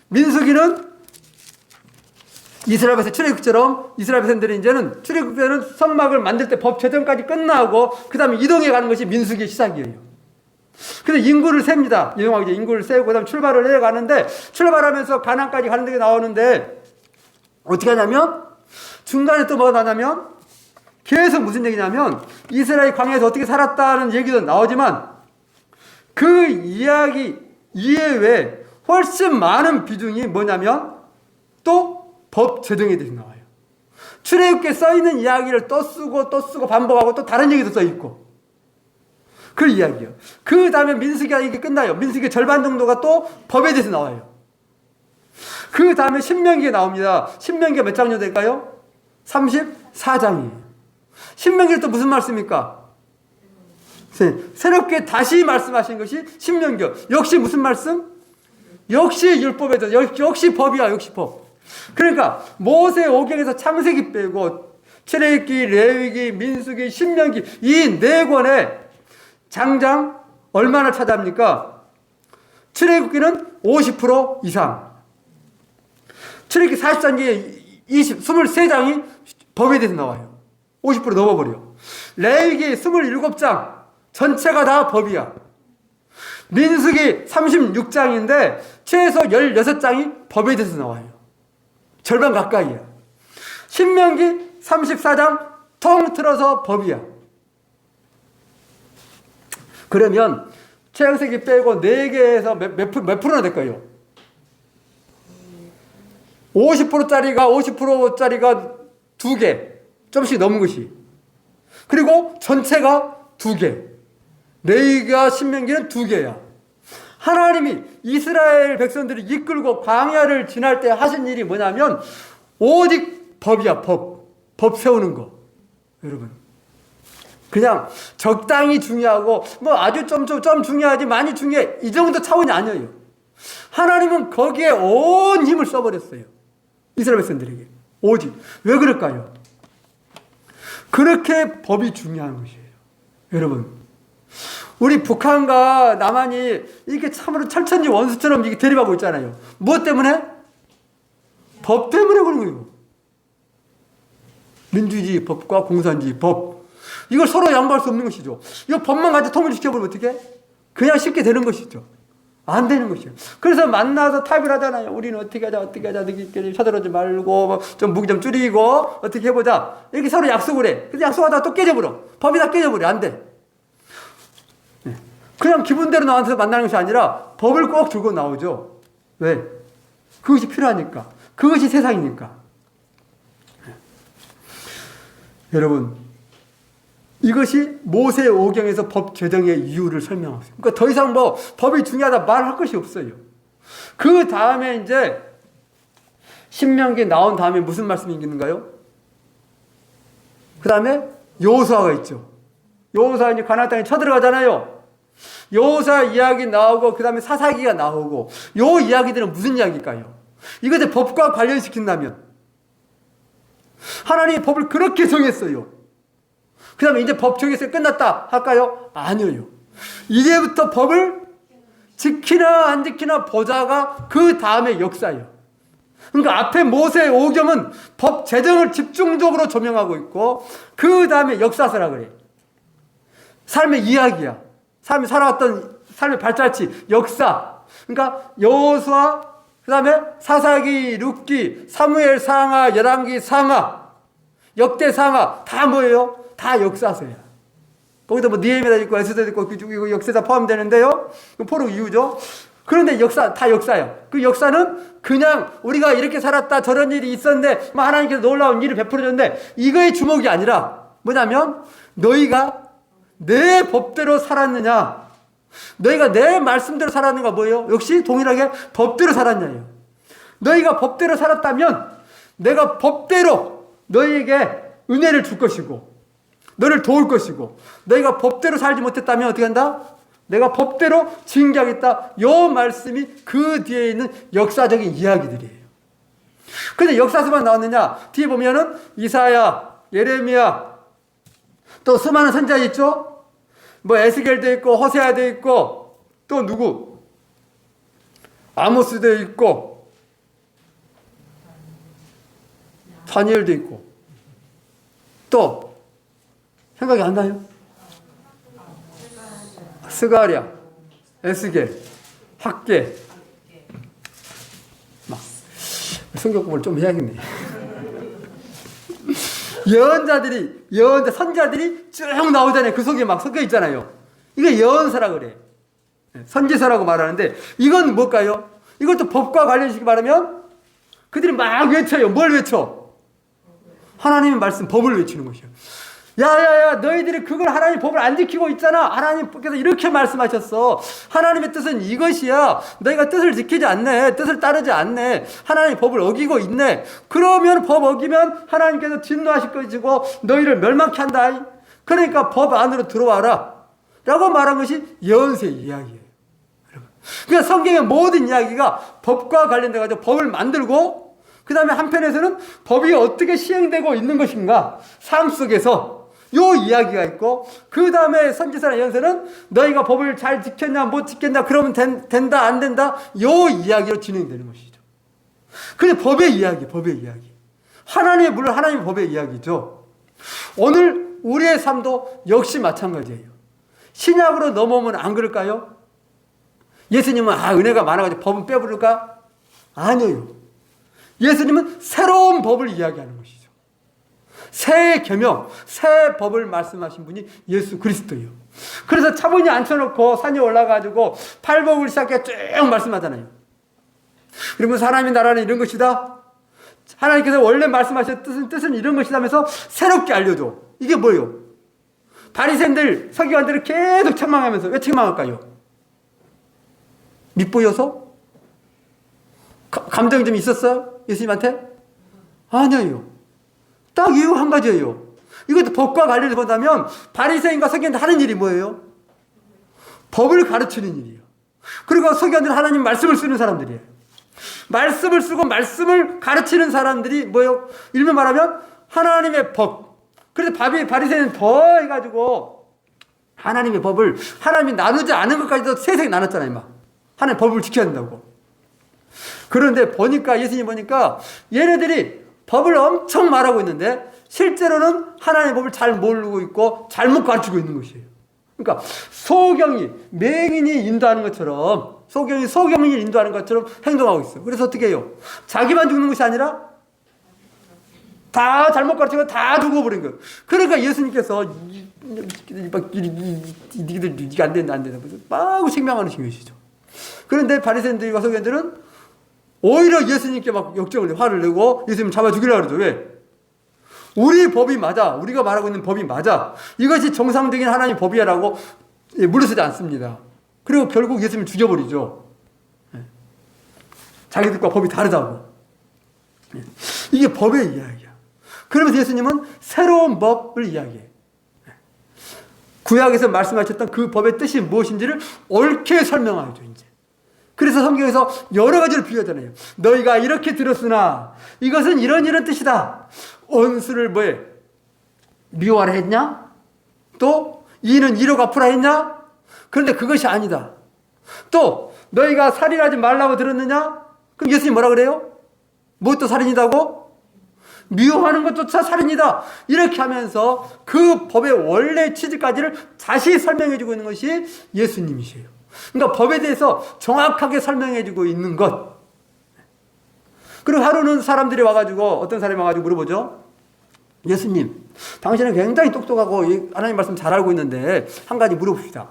민수기는 이스라엘 백성 출애굽처럼 이스라엘 백성들이 이제는 출애굽 때는 성막을 만들 때 법 제정까지 끝나고 그 다음에 이동해 가는 것이 민수기의 시작이에요. 그래서 인구를 셉니다. 이동하기 인구를 세고 그 다음에 출발을 해 가는데 출발하면서 가나안까지 가는 데 나오는데 어떻게 하냐면 중간에 또 뭐가 나냐면 계속 무슨 얘기냐면 이스라엘 광야에서 어떻게 살았다는 얘기도 나오지만 그 이야기 이외에 훨씬 많은 비중이 뭐냐면 또 법 제정에 대해서 나와요. 출애굽기에 써있는 이야기를 또 쓰고 반복하고 또 다른 얘기도 써있고 그 이야기요. 그 다음에 민수기가 이게 끝나요. 민수기 절반 정도가 또 법에 대해서 나와요. 그 다음에 신명기에 나옵니다. 신명기가 몇 장요 될까요? 34장이에요. 신명기는 또 무슨 말씀입니까? 새롭게 다시 말씀하신 것이 신명기요. 역시 무슨 말씀? 역시 율법에 대해서 역시 법이야. 역시 법. 그러니까 모세 오경에서 창세기 빼고 출애굽기, 레위기, 민수기, 신명기 이 네 권에 장장 얼마나 차지합니까? 출애굽기는 50% 이상. 출애굽기 40장기에 23장이 법에 대해서 나와요. 50% 넘어버려. 레위기 27장 전체가 다 법이야. 민수기 36장인데 최소 16장이 법에 대해서 나와요. 절반 가까이야. 신명기 34장 통틀어서 법이야. 그러면 창세기 빼고 4개에서 몇 프로나 될까요? 50%짜리가 50%짜리가 2개, 좀씩 넘은 것이. 그리고 전체가 2개. 레위기와 신명기는 2개야. 하나님이 이스라엘 백성들을 이끌고 광야를 지날 때 하신 일이 뭐냐면 오직 법이야. 법 세우는 거. 여러분. 그냥 적당히 중요하고 뭐 아주 좀 중요하지 많이 중요해. 이 정도 차원이 아니에요. 하나님은 거기에 온 힘을 써버렸어요. 이스라엘 백성들에게. 오직. 왜 그럴까요? 그렇게 법이 중요한 것이에요. 여러분. 우리 북한과 남한이 이렇게 참으로 철천지 원수처럼 이렇게 대립하고 있잖아요. 무엇 때문에? 법 때문에 그런 거예요. 민주주의 법과 공산주의 법. 이걸 서로 양보할 수 없는 것이죠. 이거 법만 가지고 통일시켜버리면 어떻게? 그냥 쉽게 되는 것이죠. 안 되는 것이에요. 그래서 만나서 타협을 하잖아요. 우리는 어떻게 하자, 너희끼리 쳐들어오지 말고, 좀 무기 좀 줄이고, 어떻게 해보자. 이렇게 서로 약속을 해. 근데 약속하다가 또 깨져버려. 법이 다 깨져버려. 안 돼. 그냥 기분대로 나한테 만나는 것이 아니라 법을 꼭 들고 나오죠. 왜? 그것이 필요하니까. 그것이 세상이니까. 여러분, 이것이 모세 오경에서 법 제정의 이유를 설명하고 있어요. 그러니까 더 이상 뭐 법이 중요하다 말할 것이 없어요. 그 다음에 이제 신명기 나온 다음에 무슨 말씀이 있는가요? 그 다음에 여호수아가 있죠. 여호수아 이제 가나안 땅에 쳐들어가잖아요. 여호수아 이야기 나오고 그 다음에 사사기가 나오고 요 이야기들은 무슨 이야기일까요? 이것을 법과 관련시킨다면 하나님이 법을 그렇게 정했어요. 그 다음에 이제 법 정했어요. 끝났다 할까요? 아니에요. 이제부터 법을 지키나 안 지키나 보자가 그 다음에 역사예요. 그러니까 앞에 모세 오경은 법 제정을 집중적으로 조명하고 있고 그 다음에 역사서라 그래. 삶의 이야기야. 삶이 살아왔던 삶의 발자취, 역사. 그러니까 여호수아, 그 다음에 사사기, 룻기, 사무엘 상하, 열왕기 상하, 역대 상하 다 뭐예요? 다 역사서야. 거기다 뭐 니에미아도 있고 에스더도 있고 이거 역사가 포함되는데요. 포로 이유죠. 그런데 역사 다 역사야. 그 역사는 그냥 우리가 이렇게 살았다 저런 일이 있었는데 뭐 하나님께서 놀라운 일을 베풀어줬는데 이거의 주목이 아니라 뭐냐면 너희가 내 법대로 살았느냐, 너희가 내 말씀대로 살았는가 뭐예요? 역시 동일하게 법대로 살았냐예요. 너희가 법대로 살았다면 내가 법대로 너희에게 은혜를 줄 것이고 너를 도울 것이고 너희가 법대로 살지 못했다면 어떻게 한다? 내가 법대로 징계하겠다. 요 말씀이 그 뒤에 있는 역사적인 이야기들이에요. 근데 역사서만 나왔느냐? 뒤에 보면은 이사야, 예레미야 또 수많은 선지자 있죠? 뭐 에스겔도 있고 호세아도 있고 또 누구? 아모스도 있고 다니엘도 있고 또 생각이 안 나요? 스가랴, 에스겔, 학계 막 성경 공부를 좀 해야겠네. 선지자들이 쭉 나오잖아요. 그 속에 막 섞여 있잖아요. 이게 예언서라 그래. 선지서라고 말하는데 이건 뭘까요? 이것도 법과 관련시키 말하면 그들이 막 외쳐요. 뭘 외쳐? 하나님의 말씀, 법을 외치는 것이요. 야야야, 너희들이 그걸 하나님 법을 안 지키고 있잖아. 하나님께서 이렇게 말씀하셨어. 하나님의 뜻은 이것이야. 너희가 뜻을 지키지 않네. 뜻을 따르지 않네. 하나님의 법을 어기고 있네. 그러면 법 어기면 하나님께서 진노하실 것이고 너희를 멸망케 한다. 그러니까 법 안으로 들어와라 라고 말한 것이 예언서의 이야기예요. 그러니까 성경의 모든 이야기가 법과 관련돼 가지고 법을 만들고 그 다음에 한편에서는 법이 어떻게 시행되고 있는 것인가 삶 속에서 요 이야기가 있고, 그 다음에 선지서나 예언서는 너희가 법을 잘 지켰냐 못 지켰냐 그러면 된다 안 된다 요 이야기로 진행되는 것이죠. 그게 법의 이야기. 물론 하나님의 법의 이야기죠. 오늘 우리의 삶도 역시 마찬가지예요. 신약으로 넘어오면 안 그럴까요? 예수님은 은혜가 많아가지고 법은 빼부를까? 아니에요. 예수님은 새로운 법을 이야기하는 것이죠. 새 계명, 새 법을 말씀하신 분이 예수 그리스도예요. 그래서 차분히 앉혀놓고 산에 올라가지고 팔복을 시작해 쭉 말씀하잖아요. 그러면 사람의 나라는 이런 것이다. 하나님께서 원래 말씀하셨던 뜻은 이런 것이다 하면서 새롭게 알려줘. 이게 뭐예요? 바리새인들, 서기관들을 계속 책망하면서 왜 책망할까요? 밉보여서? 감정이 좀 있었어요? 예수님한테? 아니에요. 딱 이유 한 가지예요. 이것도 법과 관련해서 본다면 바리새인과 서기관들 하는 일이 뭐예요? 법을 가르치는 일이에요. 그리고 서기관들은 하나님 말씀을 쓰는 사람들이에요. 말씀을 쓰고 말씀을 가르치는 사람들이 뭐예요? 일면 말하면 하나님의 법. 그래서 바리새인은 더 해가지고 하나님의 법을 하나님이 나누지 않은 것까지도 세세히 나눴잖아요. 막 하나님의 법을 지켜야 된다고. 그런데 보니까 예수님 보니까 얘네들이 법을 엄청 말하고 있는데 실제로는 하나님의 법을 잘 모르고 있고 잘못 가르치고 있는 것이에요. 그러니까 소경이 맹인이 인도하는 것처럼 소경이 인도하는 것처럼 행동하고 있어요. 그래서 어떻게 해요? 자기만 죽는 것이 아니라 다 잘못 가르치고 다 죽어버린 거예요. 그러니까 예수님께서 니가 안 된다 막 책망하는 것이죠. 그런데 바리새인들과 서기관들은 오히려 예수님께 막 역적을 화를 내고 예수님 잡아 죽이려고 그러죠. 왜? 우리 법이 맞아. 우리가 말하고 있는 법이 맞아. 이것이 정상적인 하나님 법이야라고 물러서지 않습니다. 그리고 결국 예수님을 죽여버리죠. 자기들과 법이 다르다고. 이게 법의 이야기야. 그러면서 예수님은 새로운 법을 이야기해. 구약에서 말씀하셨던 그 법의 뜻이 무엇인지를 옳게 설명하죠. 이제. 그래서 성경에서 여러 가지를 비유하잖아요. 너희가 이렇게 들었으나 이것은 이런 뜻이다. 원수를 뭐해? 미워하라 했냐? 또 이는 이로 갚으라 했냐? 그런데 그것이 아니다. 또 너희가 살인하지 말라고 들었느냐? 그럼 예수님 뭐라 그래요? 무엇도 살인이다고? 미워하는 것조차 살인이다. 이렇게 하면서 그 법의 원래 취지까지를 다시 설명해주고 있는 것이 예수님이세요. 그러니까 법에 대해서 정확하게 설명해주고 있는 것. 그리고 하루는 사람들이 와가지고 어떤 사람이 와가지고 물어보죠. 예수님, 당신은 굉장히 똑똑하고 하나님 말씀 잘 알고 있는데 한 가지 물어봅시다.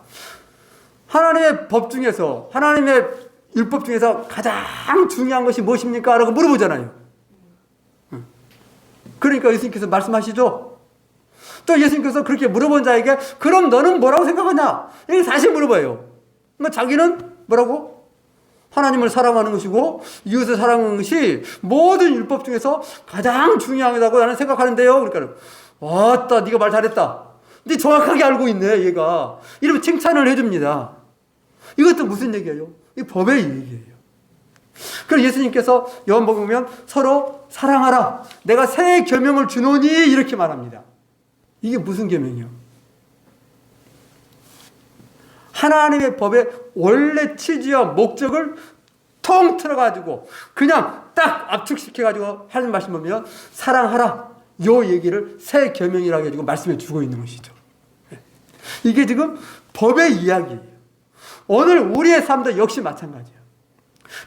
하나님의 법 중에서 하나님의 율법 중에서 가장 중요한 것이 무엇입니까? 라고 물어보잖아요. 그러니까 예수님께서 말씀하시죠. 또 예수님께서 그렇게 물어본 자에게 그럼 너는 뭐라고 생각하냐? 이렇게 다시 물어봐요. 그러니까 자기는 뭐라고? 하나님을 사랑하는 것이고 이웃을 사랑하는 것이 모든 율법 중에서 가장 중요하다고 나는 생각하는데요. 그러니까 왔다, 네가 말 잘했다. 네 정확하게 알고 있네, 얘가. 이러면 칭찬을 해줍니다. 이것도 무슨 얘기예요? 이 법의 얘기예요. 그래서 예수님께서 요한복음 보면 서로 사랑하라. 내가 새 계명을 주노니 이렇게 말합니다. 이게 무슨 계명이요? 하나님의 법의 원래 취지와 목적을 통틀어가지고 그냥 딱 압축시켜가지고 하는 말씀 보면 사랑하라. 요 얘기를 새 계명이라고 해가지고 말씀해 주고 있는 것이죠. 이게 지금 법의 이야기예요. 오늘 우리의 삶도 역시 마찬가지예요.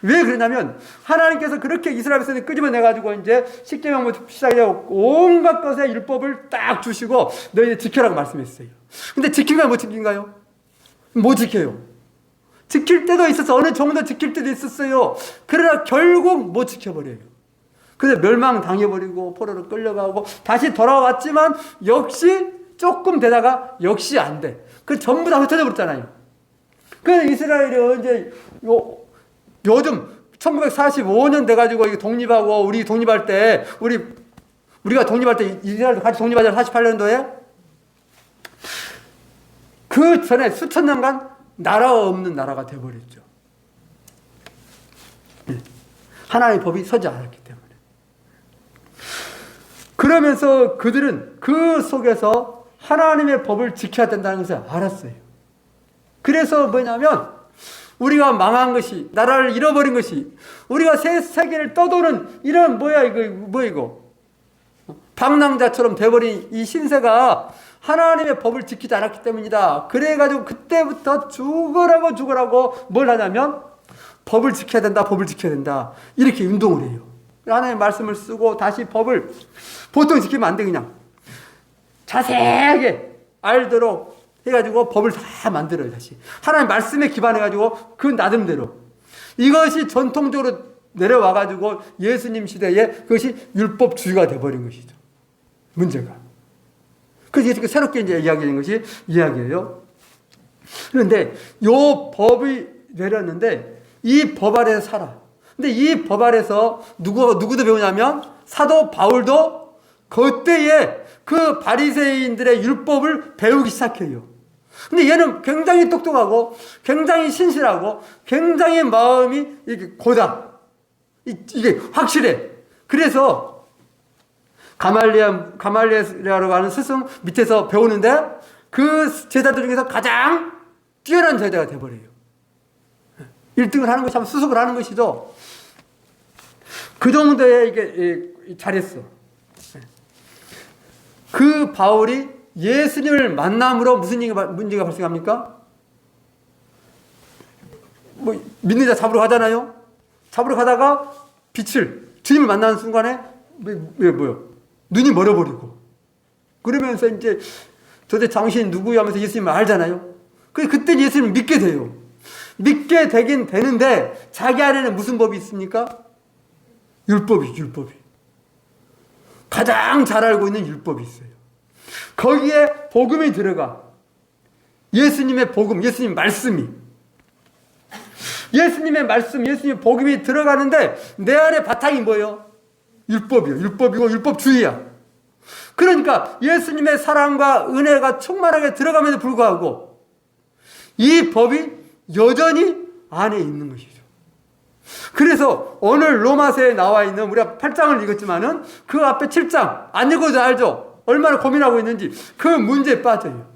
왜 그러냐면 하나님께서 그렇게 이스라엘 백성을 끄집어내가지고 이제 십계명부터 시작해서 온갖 것의 율법을 딱 주시고 너희들 지켜라고 말씀했어요. 근데 지킨가요? 못 지킨가요? 못 지켜요. 지킬 때도 있었어. 어느 정도 지킬 때도 있었어요. 그러나 결국 못 지켜버려요. 그래서 멸망당해버리고 포로로 끌려가고 다시 돌아왔지만 역시 조금 되다가 역시 안 돼. 그 전부 다 흩어져 버렸잖아요. 그래서 이스라엘이 이제 요즘 1945년 돼가지고 독립하고 우리 독립할 때 우리가 독립할 때 이스라엘도 같이 독립하자 48년도에 그 전에 수천 년간 나라가 없는 나라가 돼버렸죠. 하나님의 법이 서지 않았기 때문에. 그러면서 그들은 그 속에서 하나님의 법을 지켜야 된다는 것을 알았어요. 그래서 뭐냐면 우리가 망한 것이, 나라를 잃어버린 것이, 우리가 새 세계를 떠도는 이런 이거 방랑자처럼 돼버린 이 신세가 하나님의 법을 지키지 않았기 때문이다. 그래가지고 그때부터 죽으라고 뭘 하냐면 법을 지켜야 된다, 법을 지켜야 된다. 이렇게 운동을 해요. 하나님의 말씀을 쓰고 다시 법을 보통 지키면 안 돼. 그냥 자세하게 알도록 해가지고 법을 다 만들어요. 다시 하나님 말씀에 기반해가지고 그 나름대로 이것이 전통적으로 내려와가지고 예수님 시대에 그것이 율법주의가 돼버린 것이죠. 문제가. 그래서 이렇게 새롭게 이제 이야기하는 것이 이야기예요. 그런데 요 법이 내렸는데 이 법 아래서 살아. 근데 이 법 아래서 누구도 배우냐면 사도 바울도 그때에 그 바리새인들의 율법을 배우기 시작해요. 근데 얘는 굉장히 똑똑하고 굉장히 신실하고 굉장히 마음이 이렇게 고다. 이게 확실해. 그래서 가말리엘이라고 하는 스승 밑에서 배우는데 그 제자들 중에서 가장 뛰어난 제자가 돼버려요. 1등을 하는 것이 아니라 수습을 하는 것이죠. 그 정도에 이게 잘했어. 그 바울이 예수님을 만남으로 무슨 문제가 발생합니까? 믿는 자 잡으러 가잖아요. 잡으러 가다가 주님을 만나는 순간에 눈이 멀어버리고 그러면서 이제 도대체 당신 누구야 하면서 예수님을 알잖아요. 그때 예수님을 믿게 돼요. 믿게 되긴 되는데 자기 안에는 무슨 법이 있습니까? 율법이. 가장 잘 알고 있는 율법이 있어요. 거기에 복음이 들어가. 예수님의 복음, 예수님 말씀이. 예수님의 말씀, 예수님의 복음이 들어가는데 내 안에 바탕이 뭐예요? 율법이요. 율법이고 율법주의야. 그러니까 예수님의 사랑과 은혜가 충만하게 들어감에도 불구하고 이 법이 여전히 안에 있는 것이죠. 그래서 오늘 로마서에 나와 있는 우리가 8장을 읽었지만은 그 앞에 7장 안 읽어도 알죠? 얼마나 고민하고 있는지 그 문제에 빠져요.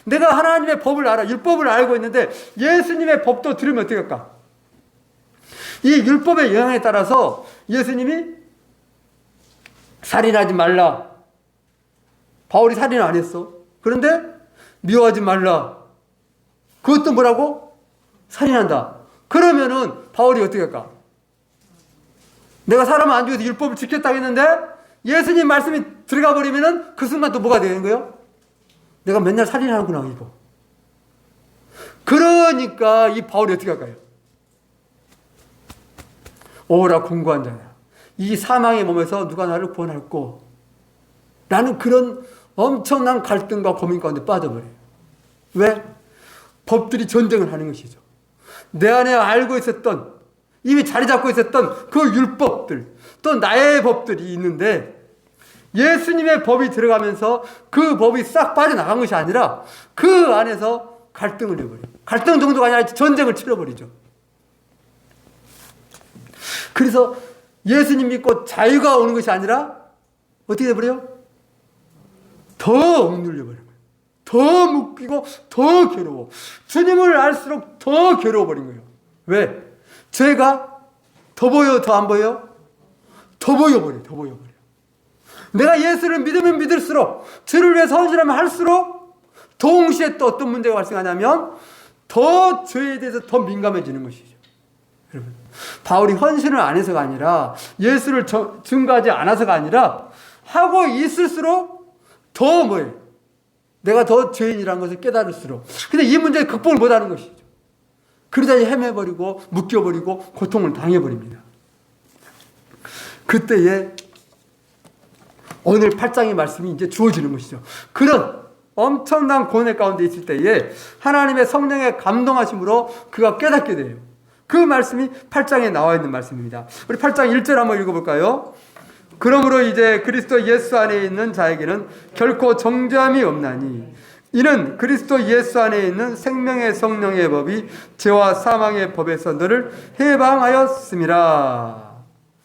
내가 하나님의 법을 알아, 율법을 알고 있는데 예수님의 법도 들으면 어떻게 할까? 이 율법의 영향에 따라서 예수님이 살인하지 말라. 바울이 살인 안 했어. 그런데 미워하지 말라. 그것도 뭐라고? 살인한다. 그러면은 바울이 어떻게 할까? 내가 사람을 안 죽여서 율법을 지켰다고 했는데 예수님 말씀이 들어가 버리면은 그 순간 또 뭐가 되는 거예요? 내가 맨날 살인하는구나 이거. 그러니까 이 바울이 어떻게 할까요? 오라 공고한 자야. 이 사망의 몸에서 누가 나를 구원할꼬? 라는 그런 엄청난 갈등과 고민 가운데 빠져버려요. 왜? 법들이 전쟁을 하는 것이죠. 내 안에 알고 있었던, 이미 자리 잡고 있었던 그 율법들, 또 나의 법들이 있는데 예수님의 법이 들어가면서 그 법이 싹 빠져나간 것이 아니라 그 안에서 갈등을 해버려요. 갈등 정도가 아니라 전쟁을 치러버리죠. 그래서 예수님 믿고 자유가 오는 것이 아니라 어떻게 돼버려요? 더 억눌려버려요. 더 묶이고 더 괴로워. 주님을 알수록 더 괴로워버린 거예요. 왜? 죄가 더 보여, 더 안 보여요? 더 보여버려요. 더 보여버려요. 내가 예수를 믿으면 믿을수록, 주를 위해 헌신하면 할수록 동시에 또 어떤 문제가 발생하냐면 더 죄에 대해서 더 민감해지는 것이죠. 여러분, 바울이 헌신을 안 해서가 아니라 예수를 증거하지 않아서가 아니라 하고 있을수록 더 뭐예요? 내가 더 죄인이라는 것을 깨달을수록. 근데 이 문제를 극복을 못하는 것이죠. 그러다 헤매버리고 묶여버리고 고통을 당해버립니다. 그때에 오늘 8장의 말씀이 이제 주어지는 것이죠. 그런 엄청난 고뇌 가운데 있을 때에 하나님의 성령의 감동하심으로 그가 깨닫게 돼요. 그 말씀이 8장에 나와 있는 말씀입니다. 우리 8장 1절 한번 읽어볼까요? 그러므로 이제 그리스도 예수 안에 있는 자에게는 결코 정죄함이 없나니 이는 그리스도 예수 안에 있는 생명의 성령의 법이 죄와 사망의 법에서 너를 해방하였음이라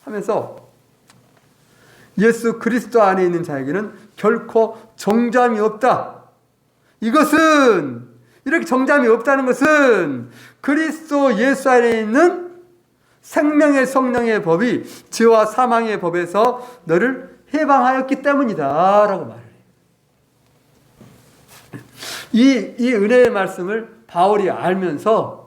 하면서 예수 그리스도 안에 있는 자에게는 결코 정죄함이 없다. 이것은 이렇게 정죄함이 없다는 것은 그리스도 예수 안에 있는 생명의 성령의 법이 죄와 사망의 법에서 너를 해방하였기 때문이다 라고 말을 해요. 이 은혜의 말씀을 바울이 알면서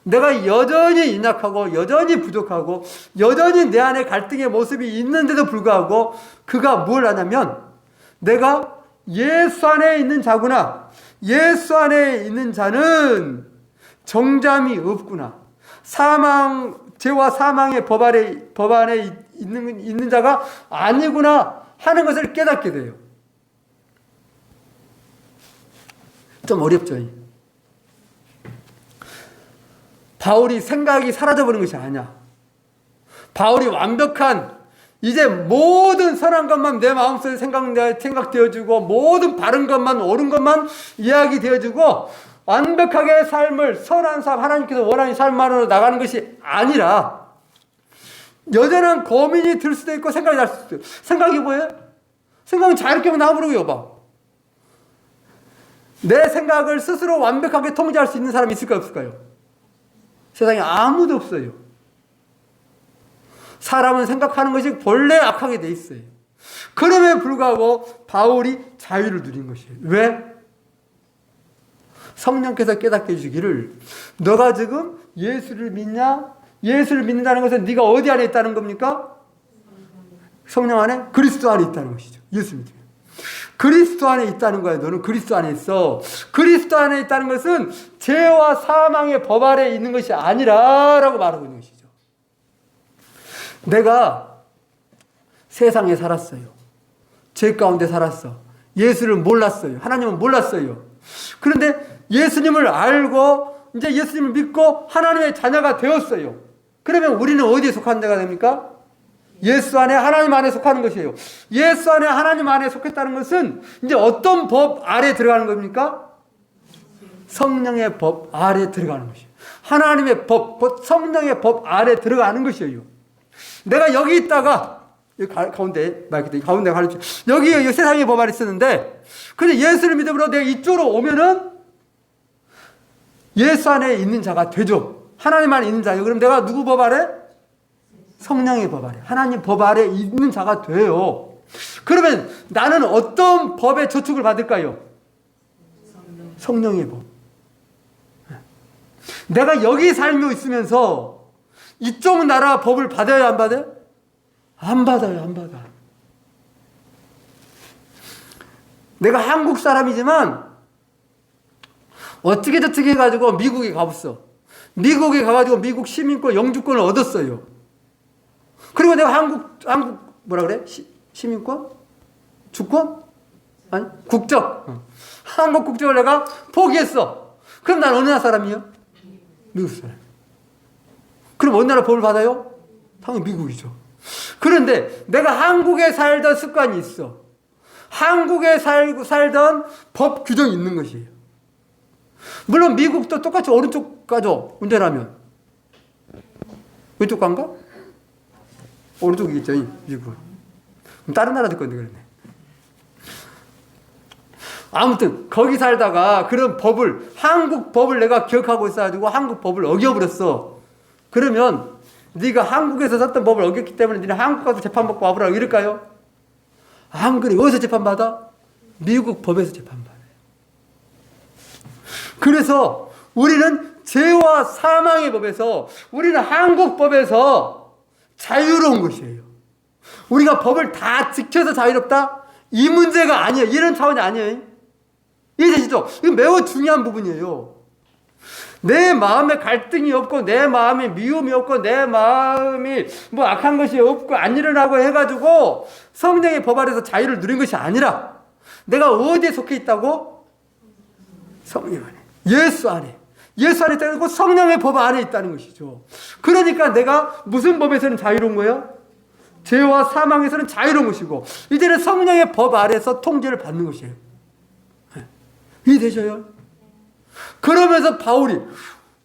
내가 여전히 인약하고 여전히 부족하고 여전히 내 안에 갈등의 모습이 있는데도 불구하고 그가 뭘 하냐면 내가 예수 안에 있는 자구나. 예수 안에 있는 자는 정죄함이 없구나. 죄와 사망의 법 안에 있는 자가 아니구나 하는 것을 깨닫게 돼요. 좀 어렵죠. 바울이 생각이 사라져버린 것이 아니야. 바울이 완벽한 이제 모든 선한 것만 내 마음속에 생각되어지고 모든 바른 것만 옳은 것만 이야기되어지고 완벽하게 삶을 선한 삶 하나님께서 원하는 삶만으로 나가는 것이 아니라 여전한 고민이 들 수도 있고 생각이 날 수도 있어요. 생각이 뭐예요? 생각은 자유롭게 나와버리고 여봐. 내 생각을 스스로 완벽하게 통제할 수 있는 사람이 있을까요? 없을까요? 세상에 아무도 없어요. 사람은 생각하는 것이 본래 악하게 돼 있어요. 그럼에도 불구하고 바울이 자유를 누린 것이에요. 왜? 성령께서 깨닫게 해주기를 너가 지금 예수를 믿냐? 예수를 믿는다는 것은 네가 어디 안에 있다는 겁니까? 성령 안에? 그리스도 안에 있다는 것이죠. 예수 믿으면. 그리스도 안에 있다는 거야. 너는 그리스도 안에 있어. 그리스도 안에 있다는 것은 죄와 사망의 법 아래 있는 것이 아니라 라고 말하고 있는 것이죠. 내가 세상에 살았어요. 죄 가운데 살았어. 예수를 몰랐어요. 하나님은 몰랐어요. 그런데 예수님을 알고 이제 예수님을 믿고 하나님의 자녀가 되었어요. 그러면 우리는 어디에 속한 자가 됩니까? 예수 안에 하나님 안에 속하는 것이에요. 예수 안에 하나님 안에 속했다는 것은 이제 어떤 법 아래 들어가는 겁니까? 성령의 법 아래 들어가는 것이에요. 하나님의 법, 곧 성령의 법 아래 들어가는 것이에요. 내가 여기 있다가 여기 가운데 가운데 가르쳐 여기 세상의 법 아래 있었는데 근데 예수를 믿음으로 내가 이쪽으로 오면은 예수 안에 있는 자가 되죠. 하나님 안에 있는 자예요. 그럼 내가 누구 법 아래? 성령의 법 아래, 하나님 법 아래 있는 자가 돼요. 그러면 나는 어떤 법의 저축을 받을까요? 성령의 법. 내가 여기 살며 있으면서 이쪽 나라 법을 받아요, 안 받아요? 안 받아요, 안 받아. 내가 한국 사람이지만 어떻게 저떻게 해가지고 미국에 가봤어. 미국에 가가지고 미국 시민권, 영주권을 얻었어요. 그리고 내가 한국 뭐라 그래? 시민권? 주권? 아니, 국적. 한국 국적을 내가 포기했어. 그럼 난 어느 나라 사람이에요? 미국 사람. 그럼 어느 나라 법을 받아요? 당연히 미국이죠. 그런데 내가 한국에 살던 습관이 있어. 한국에 살던 법 규정이 있는 것이에요. 물론 미국도 똑같이 오른쪽 가죠. 운전하면. 왼쪽 간가? 오른쪽이겠죠, 미국은. 다른 나라도 건데 그러네. 아무튼 거기 살다가 그런 법을 한국 법을 내가 기억하고 있어가지고 한국 법을 어겨버렸어. 그러면 네가 한국에서 썼던 법을 어겼기 때문에 너는 한국 가서 재판받고 와보라고 이럴까요? 안 그래. 어디서 재판받아? 미국 법에서 재판받아요. 그래서 우리는 죄와 사망의 법에서 우리는 한국 법에서 자유로운 것이에요. 우리가 법을 다 지켜서 자유롭다? 이 문제가 아니에요. 이런 차원이 아니에요. 이해되시죠? 이거 매우 중요한 부분이에요. 내 마음에 갈등이 없고 내 마음에 미움이 없고 내 마음이 뭐 악한 것이 없고 안 일어나고 해가지고 성령의 법 아래서 자유를 누린 것이 아니라 내가 어디에 속해 있다고? 성령 안에, 예수 안에, 예수 안에 있다고 성령의 법 안에 있다는 것이죠. 그러니까 내가 무슨 법에서는 자유로운 거예요? 죄와 사망에서는 자유로운 것이고 이제는 성령의 법 아래서 통제를 받는 것이에요. 이해되셔요? 그러면서 바울이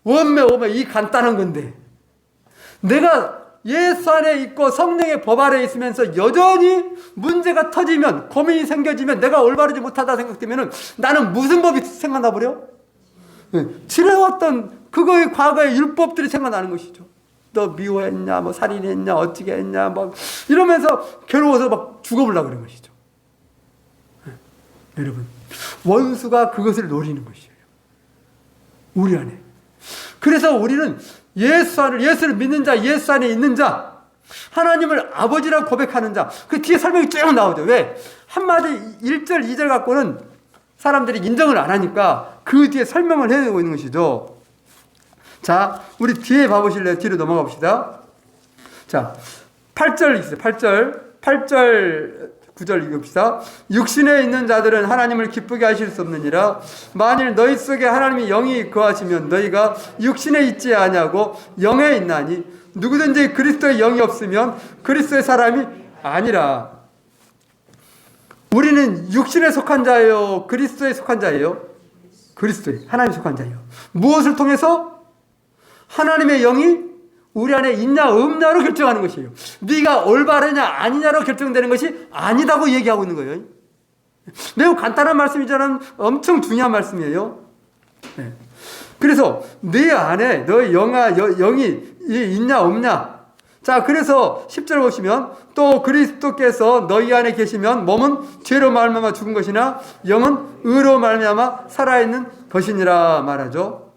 원매 이 간단한 건데 내가 예수 안에 있고 성령의 법 아래에 있으면서 여전히 문제가 터지면 고민이 생겨지면 내가 올바르지 못하다 생각되면 나는 무슨 법이 생각나 버려? 지내왔던 그거의 과거의 율법들이 생각나는 것이죠. 너 미워했냐, 뭐 살인했냐, 어찌게 했냐, 막 이러면서 괴로워서 막 죽어보려고 그런 것이죠. 여러분, 원수가 그것을 노리는 것이에요. 우리 안에. 그래서 우리는 예수를 믿는 자, 예수 안에 있는 자, 하나님을 아버지라고 고백하는 자, 그 뒤에 설명이 쭉 나오죠. 왜? 한마디 1절, 2절 갖고는 사람들이 인정을 안 하니까 그 뒤에 설명을 해내고 있는 것이죠. 자, 우리 뒤에 봐보실래요? 뒤로 넘어가 봅시다. 자, 8절 있어요. 8절, 9절 읽읍시다. 육신에 있는 자들은 하나님을 기쁘게 하실 수 없느니라. 만일 너희 속에 하나님이 영이 거하시면 너희가 육신에 있지 아니하고 영에 있나니 누구든지 그리스도의 영이 없으면 그리스도의 사람이 아니라. 우리는 육신에 속한 자예요? 그리스도에 속한 자예요? 그리스도에, 하나님에 속한 자예요. 무엇을 통해서? 하나님의 영이 우리 안에 있냐 없냐로 결정하는 것이에요. 네가 올바르냐 아니냐로 결정되는 것이 아니다고 얘기하고 있는 거예요. 매우 간단한 말씀이지만 엄청 중요한 말씀이에요. 네. 그래서 네 안에 너의 영이 있냐 없냐. 자, 그래서 10절 보시면 또 그리스도께서 너희 안에 계시면 몸은 죄로 말미암아 죽은 것이나 영은 의로 말미암아 살아있는 것이니라 말하죠.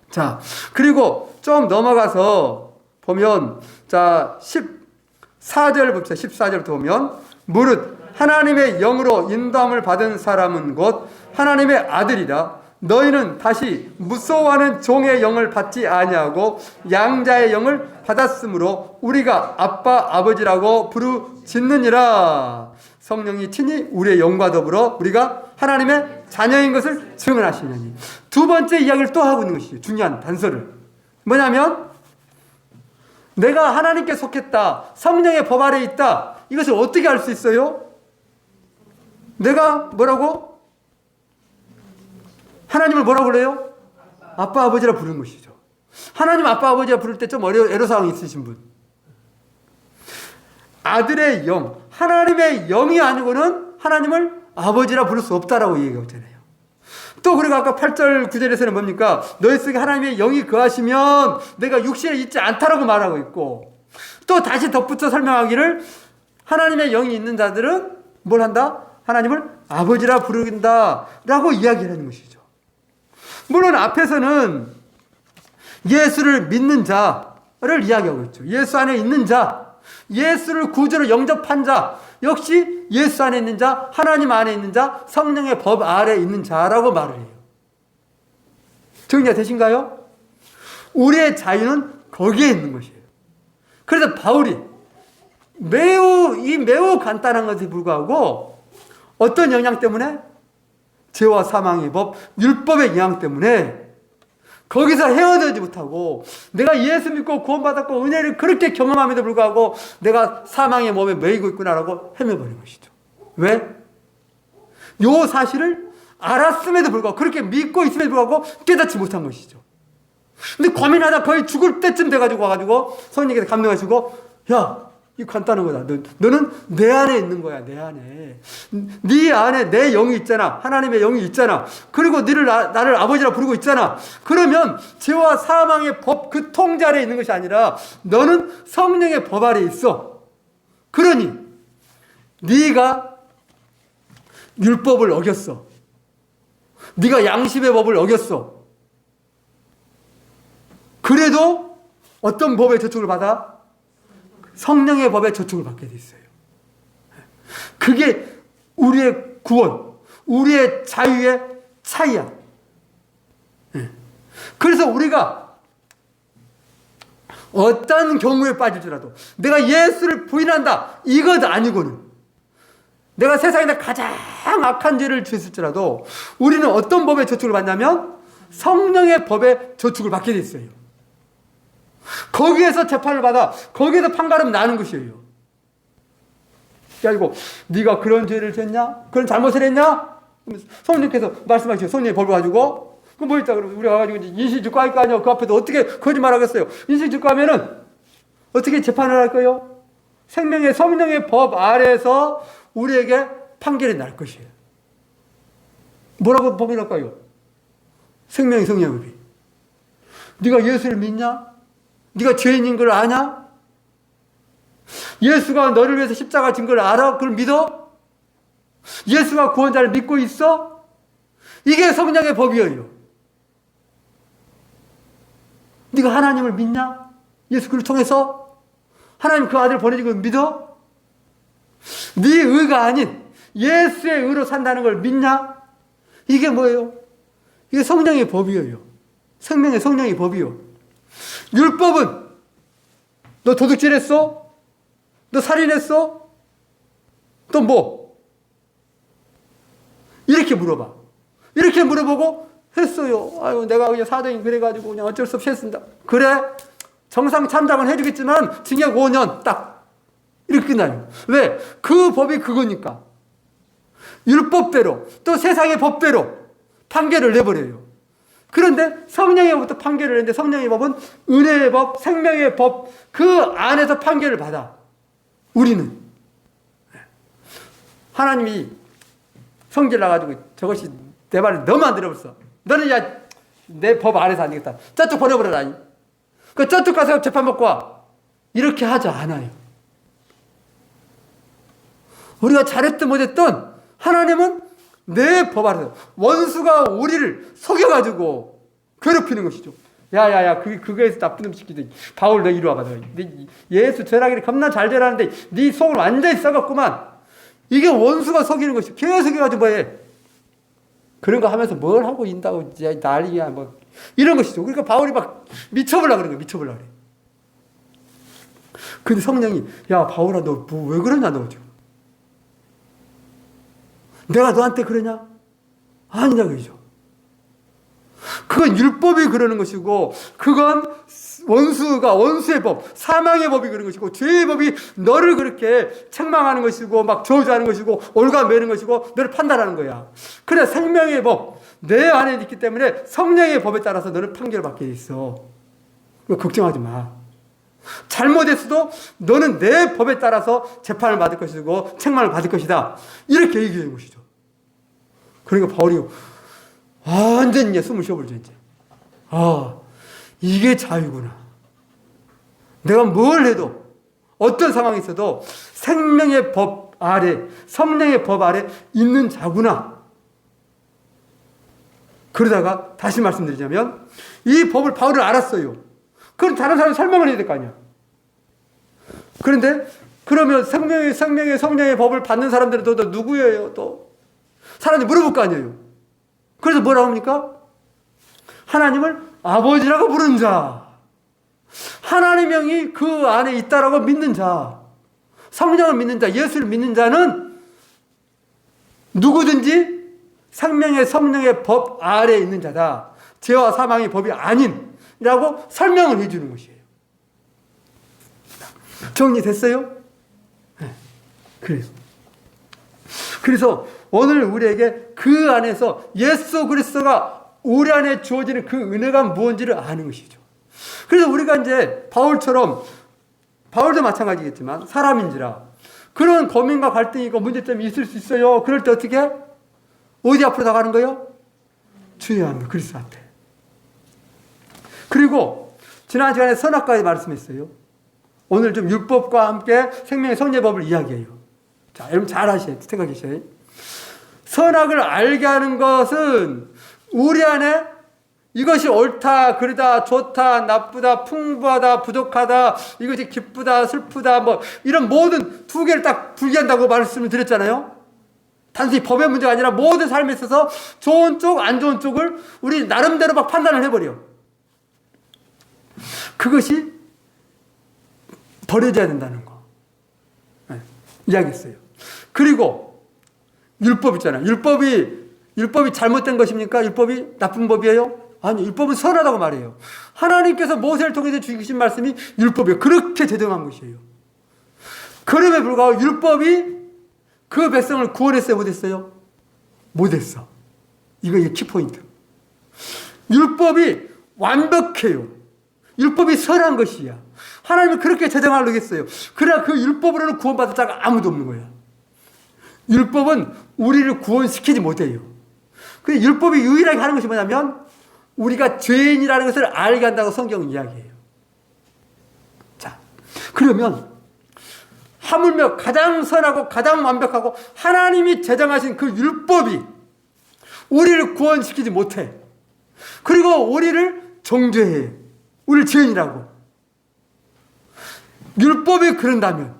자, 그리고 좀 넘어가서 보면, 자, 14절 봅시다. 14절부터 보면, 무릇 하나님의 영으로 인도함을 받은 사람은 곧 하나님의 아들이라. 너희는 다시 무서워하는 종의 영을 받지 아니하고 양자의 영을 받았으므로 우리가 아빠 아버지라고 부르짖느니라. 성령이 친히 우리의 영과 더불어 우리가 하나님의 자녀인 것을 증언하시느니. 두 번째 이야기를 또 하고 있는 것이죠. 중요한 단서를. 뭐냐면 내가 하나님께 속했다. 성령의 법 아래에 있다. 이것을 어떻게 알 수 있어요? 내가 뭐라고? 하나님을 뭐라고 그래요? 아빠 아버지라 부르는 것이죠. 하나님 아빠 아버지라 부를 때 좀 애로사항이 있으신 분. 아들의 영, 하나님의 영이 아니고는 하나님을 아버지라 부를 수 없다라고 얘기하잖아요. 또 그리고 아까 8절 9절에서는 뭡니까? 너희 속에 하나님의 영이 거하시면 내가 육신에 있지 않다라고 말하고 있고, 또 다시 덧붙여 설명하기를 하나님의 영이 있는 자들은 뭘 한다? 하나님을 아버지라 부른다라고 이야기를 하는 것이죠. 물론 앞에서는 예수를 믿는 자를 이야기하고 있죠. 예수 안에 있는 자, 예수를 구주로 영접한 자, 역시 예수 안에 있는 자, 하나님 안에 있는 자, 성령의 법 아래에 있는 자라고 말을 해요. 정리가 되신가요? 우리의 자유는 거기에 있는 것이에요. 그래서 바울이 매우 간단한 것에 불구하고 어떤 영향 때문에? 죄와 사망의 법, 율법의 영향 때문에 거기서 헤어나지 못하고 내가 예수 믿고 구원받았고 은혜를 그렇게 경험함에도 불구하고 내가 사망의 몸에 매이고 있구나라고 헤매버린 것이죠. 왜? 요 사실을 알았음에도 불구하고 그렇게 믿고 있음에도 불구하고 깨닫지 못한 것이죠. 근데 고민하다 거의 죽을 때쯤 돼가지고 와가지고 성령께서 감동하시고, 야, 이거 간단한 거다. 너는 내 안에 있는 거야. 내 안에. 네 안에 내 영이 있잖아. 하나님의 영이 있잖아. 그리고 나를 아버지라 부르고 있잖아. 그러면 죄와 사망의 법 그 통제 아래에 있는 것이 아니라 너는 성령의 법 아래에 있어. 그러니 네가 율법을 어겼어. 네가 양심의 법을 어겼어. 그래도 어떤 법의 저축을 받아? 성령의 법의 저축을 받게 돼 있어요. 그게 우리의 구원, 우리의 자유의 차이야. 그래서 우리가 어떤 경우에 빠질지라도 내가 예수를 부인한다 이것 아니고는, 내가 세상에서 가장 악한 죄를 지었을지라도 우리는 어떤 법의 저축을 받냐면 성령의 법의 저축을 받게 돼 있어요. 거기에서 재판을 받아 거기에서 판가름 나는 것이에요. 그래가지고 네가 그런 죄를 지었냐? 그런 잘못을 했냐? 성령께서 말씀하시죠. 성령의 법을 가지고 그 뭐 있다 그러면 우리가 가지고 인신증거 할 거 아니야. 그 앞에서 어떻게 거짓말하겠어요? 인신증거 하면은 어떻게 재판을 할 거예요? 생명의 성령의 법 아래에서 우리에게 판결이 날 것이에요. 뭐라고 법이 날까요? 생명의 성령의 법이. 네가 예수를 믿냐? 네가 죄인인 걸 아냐? 예수가 너를 위해서 십자가 진 걸 알아? 그걸 믿어? 예수가 구원자를 믿고 있어? 이게 성령의 법이에요. 네가 하나님을 믿냐? 예수 그를 통해서 하나님 그 아들을 보내준 걸 믿어? 네 의가 아닌 예수의 의로 산다는 걸 믿냐? 이게 뭐예요? 이게 성령의 법이에요. 생명의 성령의 법이요. 율법은 너 도둑질했어? 너 살인했어? 또 뭐? 이렇게 물어봐. 이렇게 물어보고 했어요. 아유, 내가 그냥 사정이 그래가지고 그냥 어쩔 수 없이 했습니다. 그래? 정상 참작은 해주겠지만 징역 5년 딱 이렇게 끝나요. 왜? 그 법이 그거니까. 율법대로 또 세상의 법대로 판결을 내버려요. 그런데 성령의 법부터 판결을 했는데 성령의 법은 은혜의 법, 생명의 법 그 안에서 판결을 받아. 우리는 하나님이 성질 나가지고 저것이 내 말을 너무 안 들어버렸어. 너는 야 내 법 아래서 안 되겠다. 저쪽 보내버려라. 그 저쪽 가서 재판 받고 와. 이렇게 하지 않아요. 우리가 잘했든 못했든 하나님은 내 법 아래서, 원수가 우리를 속여가지고 괴롭히는 것이죠. 야야야 그거에서 나쁜 놈 시키더니 바울 너 이리 와봐. 너 예수 전하기를 겁나 잘 되라는데 네 속을 완전히 썩었구만. 이게 원수가 속이는 것이. 계속 해가지고 뭐해. 그런 거 하면서 뭘 하고 있다고 난리야 뭐 이런 것이죠. 그러니까 바울이 막 미쳐보려고 그런 거야. 미쳐보려고 그래. 근데 성령이 야 바울아 너 뭐 왜 그러냐 너 지금. 내가 너한테 그러냐? 아니냐 그러죠. 그건 율법이 그러는 것이고 그건 원수의 법, 사망의 법이 그런 것이고 죄의 법이 너를 그렇게 책망하는 것이고 막 저주하는 것이고 올가매는 것이고 너를 판단하는 거야. 그래 생명의 법 내 안에 있기 때문에 성령의 법에 따라서 너는 판결받게 돼 있어. 걱정하지 마. 잘못했어도 너는 내 법에 따라서 재판을 받을 것이고 책망을 받을 것이다. 이렇게 얘기하는 것이죠. 그러니까 바울이 완전히 숨을 쉬어버리죠. 이제. 아, 이게 자유구나. 내가 뭘 해도 어떤 상황이 있어도 생명의 법 아래, 성령의 법 아래 있는 자구나. 그러다가 다시 말씀드리자면 이 법을 바울은 알았어요. 그럼 다른 사람이 설명을 해야 될 거 아니야. 그런데 그러면 성령의 법을 받는 사람들은 또 누구예요? 또 사람들이 물어볼 거 아니에요. 그래서 뭐라고 합니까? 하나님을 아버지라고 부르는 자, 하나님의 그 안에 있다라고 믿는 자, 성령을 믿는 자, 예수를 믿는 자는 누구든지 생명의 성령의 법 아래에 있는 자다. 죄와 사망의 법이 아닌이라고 설명을 해주는 것이에요. 정리됐어요? 네. 그래서 오늘 우리에게 그 안에서 예수 그리스도가 우리 안에 주어지는 그 은혜가 무엇인지를 아는 것이죠. 그래서 우리가 이제 바울처럼, 바울도 마찬가지겠지만 사람인지라 그런 고민과 갈등이고 문제점이 있을 수 있어요. 그럴 때 어떻게? 어디 앞으로 나가는 거예요? 주의 앞, 그리스도 앞에. 그리고 지난 시간에 선악과에 말씀했어요. 오늘 좀 율법과 함께 생명의 성령의 법을 이야기해요. 자, 여러분 잘 하셔야 생각하셔야. 선악을 알게 하는 것은 우리 안에 이것이 옳다, 그르다, 좋다, 나쁘다, 풍부하다, 부족하다, 이것이 기쁘다, 슬프다, 뭐 이런 모든 두 개를 딱 분리한다고 말씀을 드렸잖아요. 단순히 법의 문제가 아니라 모든 삶에 있어서 좋은 쪽, 안 좋은 쪽을 우리 나름대로 막 판단을 해버려. 그것이 버려져야 된다는 거. 네, 이야기했어요. 그리고 율법 있잖아요. 율법이 잘못된 것입니까? 율법이 나쁜 법이에요? 아니, 율법은 선하다고 말해요. 하나님께서 모세를 통해서 주신 말씀이 율법이에요. 그렇게 제정한 것이에요. 그럼에 불구하고 율법이 그 백성을 구원했어요? 못했어요? 못했어. 이게 키포인트. 율법이 완벽해요. 율법이 선한 것이야. 하나님은 그렇게 제정하려고 했어요. 그러나 그 율법으로는 구원받을 자가 아무도 없는 거야. 율법은 우리를 구원시키지 못해요. 근데 율법이 유일하게 하는 것이 뭐냐면 우리가 죄인이라는 것을 알게 한다고 성경은 이야기해요. 자, 그러면 하물며 가장 선하고 가장 완벽하고 하나님이 제정하신 그 율법이 우리를 구원시키지 못해. 그리고 우리를 정죄해. 우리를 죄인이라고. 율법이 그런다면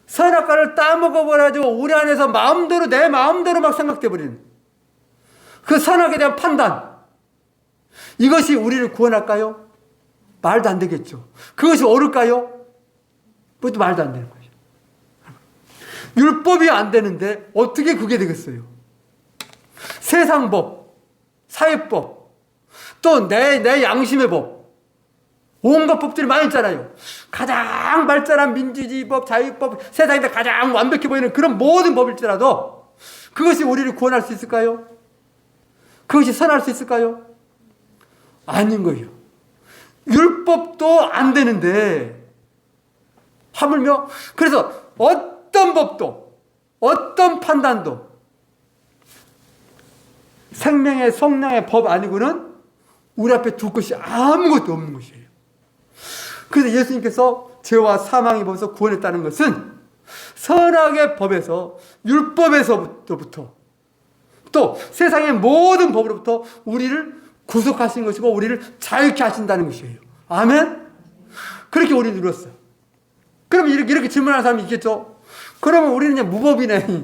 선악과를 따먹어버려가지고 우리 안에서 마음대로 내 마음대로 막 생각돼버리는 그 선악에 대한 판단, 이것이 우리를 구원할까요? 말도 안 되겠죠. 그것이 옳을까요? 그것도 말도 안 되는 거죠. 율법이 안 되는데 어떻게 그게 되겠어요? 세상법, 사회법, 또 내 양심의 법, 온갖 법들이 많이 있잖아요. 가장 발전한 민주주의법, 자유법, 세상에서 가장 완벽해 보이는 그런 모든 법일지라도 그것이 우리를 구원할 수 있을까요? 그것이 선할 수 있을까요? 아닌 거예요. 율법도 안 되는데 하물며 그래서 어떤 법도 어떤 판단도 생명의 성령의 법 아니고는 우리 앞에 둘 것이 아무것도 없는 것이에요. 그래서 예수님께서 죄와 사망의 법에서 구원했다는 것은 선악의 법에서 율법에서부터 또 세상의 모든 법으로부터 우리를 구속하신 것이고 우리를 자유케 하신다는 것이에요. 아멘? 그렇게 우리를 누렸어요. 그럼 이렇게 질문하는 사람이 있겠죠? 그러면 우리는 그냥 무법이네.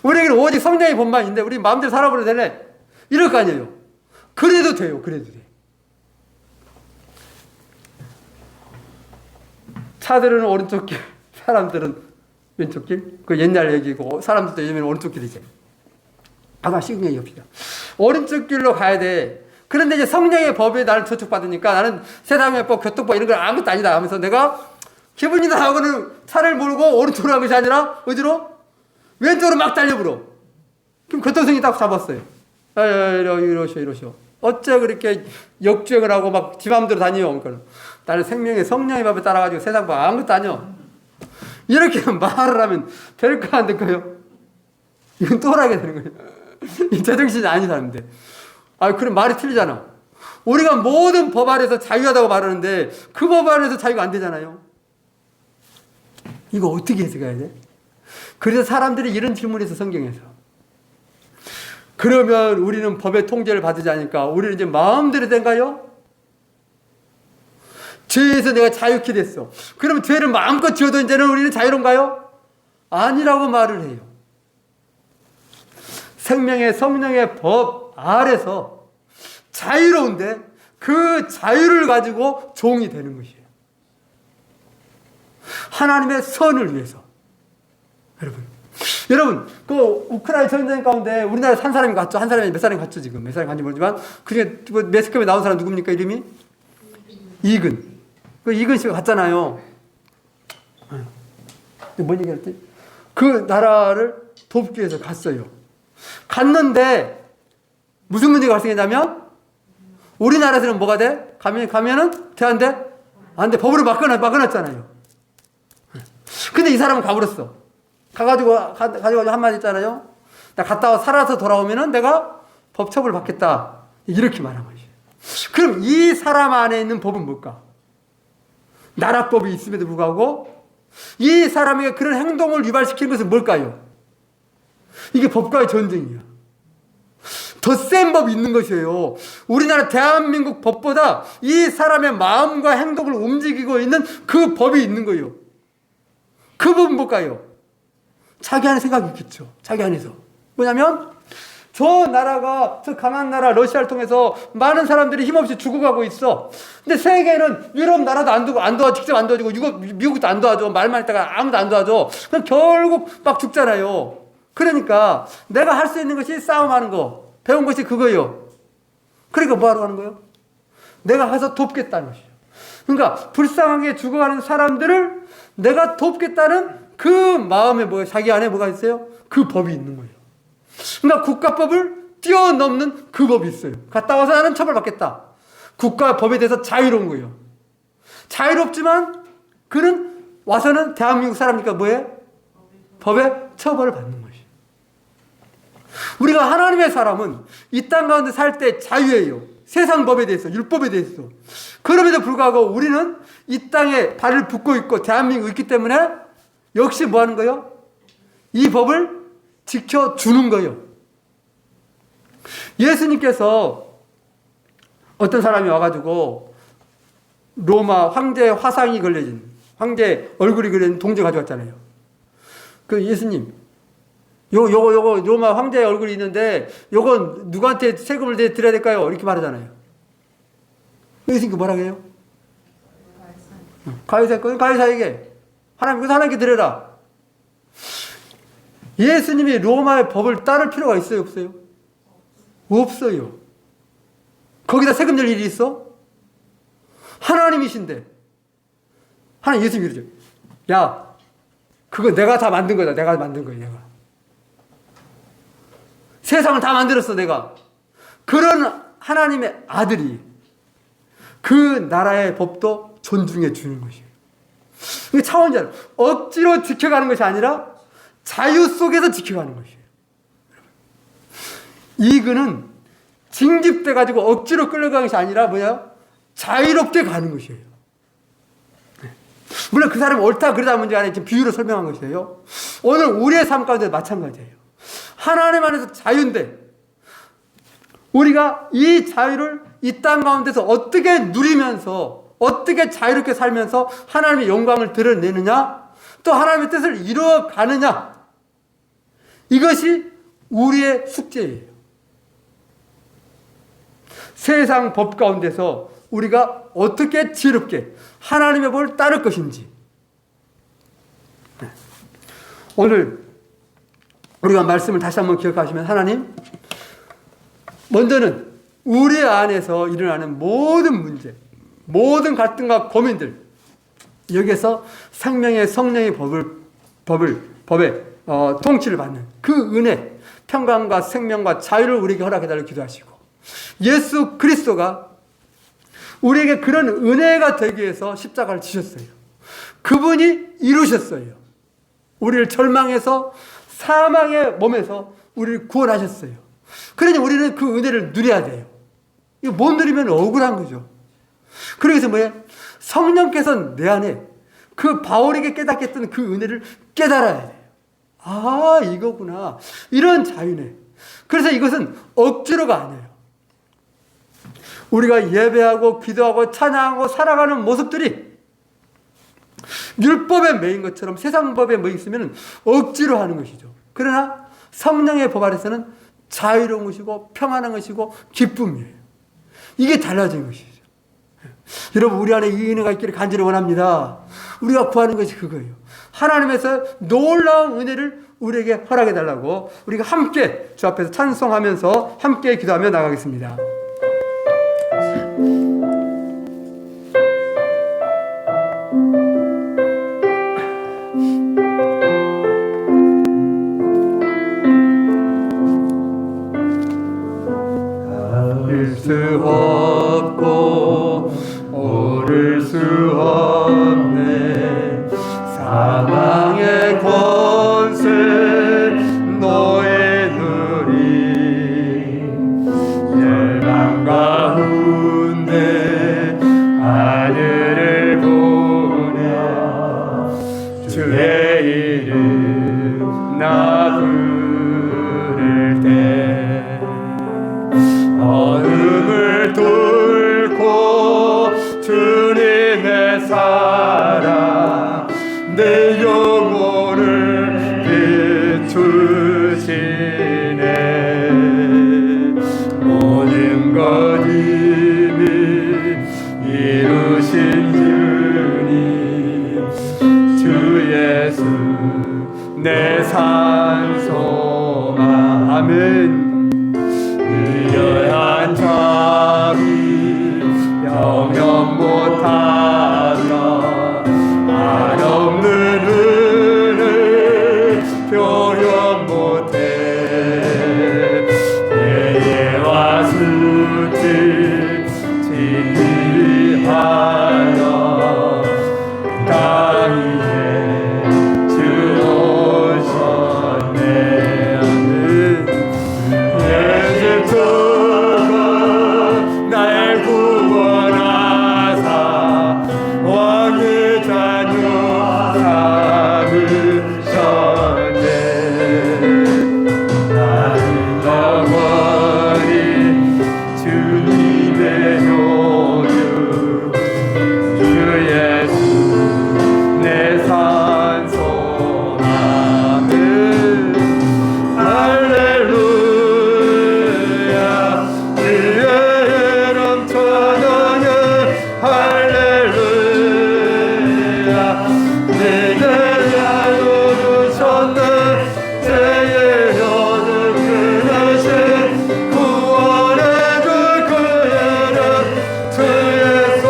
우리에게는 오직 성령의 법만 있는데 우리 마음대로 살아버려도 되네. 이럴 거 아니에요. 그래도 돼요. 그래도 돼. 차들은 오른쪽 길, 사람들은 왼쪽 길. 그 옛날 얘기고 사람들도 요즘에는 오른쪽 길이지. 아마 쉬운 얘기합시다. 오른쪽 길로 가야 돼. 그런데 이제 성령의 법에 나를 저촉받으니까 나는 세상의 법, 교통법 이런 건 아무것도 아니다 하면서 내가 기분이 나하고는 차를 몰고 오른쪽으로 간 것이 아니라 어디로? 왼쪽으로 막 달려버려. 그럼 교통성이 딱 잡았어요. 이러시오. 어째 그렇게 역주행을 하고 막 지 맘대로 다녀요. 그러니까 나는 생명의 성령의 법에 따라가지고 세상 법 아무것도 아니요. 이렇게 말을 하면 될까 안 될까요? 이건 또라게 되는 거예요. 이 제정신이 아닌 사람인데. 그럼 말이 틀리잖아. 우리가 모든 법 안에서 자유하다고 말하는데 그 법 안에서 자유가 안 되잖아요. 이거 어떻게 해석해야 돼? 그래서 사람들이 이런 질문에서 성경에서 그러면 우리는 법의 통제를 받지 않으니까 우리는 이제 마음대로 된가요? 죄에서 내가 자유케 됐어. 그러면 죄를 마음껏 지어도 이제는 우리는 자유로운가요? 아니라고 말을 해요. 생명의 성령의 법 아래서 자유로운데 그 자유를 가지고 종이 되는 것이에요. 하나님의 선을 위해서. 여러분, 그 우크라이나 전쟁 가운데 우리나라에 산 사람이 갔죠. 한 사람이 몇 사람이 갔죠, 지금. 몇 사람이 갔는지 모르지만, 그중에 매스컴에 나온 사람 누굽니까, 이름이? 이근. 그 이근 씨가 갔잖아요. 뭔 얘기 했지? 그 나라를 돕기 위해서 갔어요. 갔는데, 무슨 문제가 발생했냐면, 우리나라에서는 뭐가 돼? 가면은 돼, 안 돼? 안 돼. 법으로 막아놨잖아요. 근데 이 사람은 가버렸어. 가가지고 한마디 있잖아요. 나 갔다 와 살아서 돌아오면은 내가 법 처벌 받겠다. 이렇게 말한 거죠. 그럼 이 사람 안에 있는 법은 뭘까? 나라법이 있음에도 불구하고 이 사람에게 그런 행동을 유발시키는 것은 뭘까요? 이게 법과의 전쟁이야. 더 센 법이 있는 것이에요. 우리나라 대한민국 법보다 이 사람의 마음과 행동을 움직이고 있는 그 법이 있는 거예요. 그 법은 뭘까요? 자기 안에 생각이 있겠죠. 자기 안에서. 뭐냐면 저 나라가, 저 강한 나라 러시아를 통해서 많은 사람들이 힘없이 죽어가고 있어. 근데 세계는 유럽 나라도 안 도와주고, 직접 안 도와주고, 미국도 안 도와줘. 말만 했다가 아무도 안 도와줘. 그럼 결국 막 죽잖아요. 그러니까 내가 할 수 있는 것이 싸움하는 거, 배운 것이 그거예요. 그러니까 뭐 하러 가는 거예요? 내가 가서 돕겠다는 것이죠. 그러니까 불쌍하게 죽어가는 사람들을 내가 돕겠다는 그 마음에 자기 안에 뭐가 있어요? 그 법이 있는 거예요. 그러니까 국가법을 뛰어넘는 그 법이 있어요. 갔다 와서 나는 처벌받겠다. 국가 법에 대해서 자유로운 거예요. 자유롭지만 그는 와서는 대한민국 사람이니까 뭐해? 법에 처벌을 받는 것이에요. 우리가 하나님의 사람은 이 땅 가운데 살 때 자유예요. 세상 법에 대해서, 율법에 대해서. 그럼에도 불구하고 우리는 이 땅에 발을 붓고 있고 대한민국에 있기 때문에 역시 뭐 하는 거예요? 이 법을 지켜주는 거예요. 예수님께서 어떤 사람이 와가지고 로마 황제의 화상이 걸려진, 황제 얼굴이 그려진 동전 가져왔잖아요. 그 예수님, 요거 로마 황제의 얼굴이 있는데 요건 누구한테 세금을 드려야 될까요? 이렇게 말하잖아요. 예수님께 뭐라고 해요? 가이사에게, 하나님께 드려라. 예수님이 로마의 법을 따를 필요가 있어요, 없어요? 없어요. 거기다 세금 낼 일이 있어? 하나님이신데. 하나님, 예수님이 그러죠. 야, 그거 내가 다 만든 거다. 내가 만든 거야, 내가. 세상을 다 만들었어, 내가. 그런 하나님의 아들이 그 나라의 법도 존중해 주는 것이에요. 이게 차원자로 억지로 지켜가는 것이 아니라 자유 속에서 지켜가는 것이에요. 이거는 징집돼 가지고 억지로 끌려가는 것이 아니라 뭐야? 자유롭게 가는 것이에요. 물론 그 사람이 옳다 그러다 문제가 아니라 지금 비유로 설명한 것이에요. 오늘 우리의 삶 가운데 마찬가지예요. 하나님 안에서 자유인데 우리가 이 자유를 이 땅 가운데서 어떻게 누리면서 어떻게 자유롭게 살면서 하나님의 영광을 드러내느냐, 또 하나님의 뜻을 이루어가느냐, 이것이 우리의 숙제예요. 세상 법 가운데서 우리가 어떻게 지혜롭게 하나님의 법을 따를 것인지. 오늘 우리가 말씀을 다시 한번 기억하시면, 하나님, 먼저는 우리 안에서 일어나는 모든 문제, 모든 갈등과 고민들, 여기에서 생명의 성령의 법의 통치를 받는 그 은혜, 평강과 생명과 자유를 우리에게 허락해달라고 기도하시고, 예수 그리스도가 우리에게 그런 은혜가 되기 위해서 십자가를 지셨어요. 그분이 이루셨어요. 우리를 절망해서 사망의 몸에서 우리를 구원하셨어요. 그러니 우리는 그 은혜를 누려야 돼요. 이거 못 누리면 억울한 거죠. 그래서 뭐예요? 성령께서 내 안에 그 바울에게 깨닫게 했던 그 은혜를 깨달아야 돼요. 아, 이거구나. 이런 자유네. 그래서 이것은 억지로가 아니에요. 우리가 예배하고 기도하고 찬양하고 살아가는 모습들이 율법에 매인 것처럼 세상 법에 매여 있으면 억지로 하는 것이죠. 그러나 성령의 법 아래서는 자유로운 것이고 평안한 것이고 기쁨이에요. 이게 달라진 것이죠. 여러분, 우리 안에 이 은혜가 있기를 간절히 원합니다. 우리가 구하는 것이 그거예요. 하나님에서 놀라운 은혜를 우리에게 허락해 달라고 우리가 함께 주 앞에서 찬송하면서 함께 기도하며 나가겠습니다. 갈 수 없고 오를 수 없네 사망의 권세 너의 누리 열방 가운데 아들을 보내 주의 이름 나 부를 때 내 영혼을 비추시네. 모든 것 이미 이루신 주님, 주 예수 내 산소망. 아멘. 의여한 자비 영영 못하며 한없는 은혜 표현 못해. 예와 수치 진리하여 땅 위에 주 오셨네. 예수가 날 구원하사 왕의 자녀 삼으셨네. 나는 영원히 주님의 효주, 주 예수 내 산소망은. 할렐루야 주의 넘쳐나네. 할렐루야 내게 나눠주셨네. 죄의 연을 끊으신 구원해줄 그의 이름, 주 예수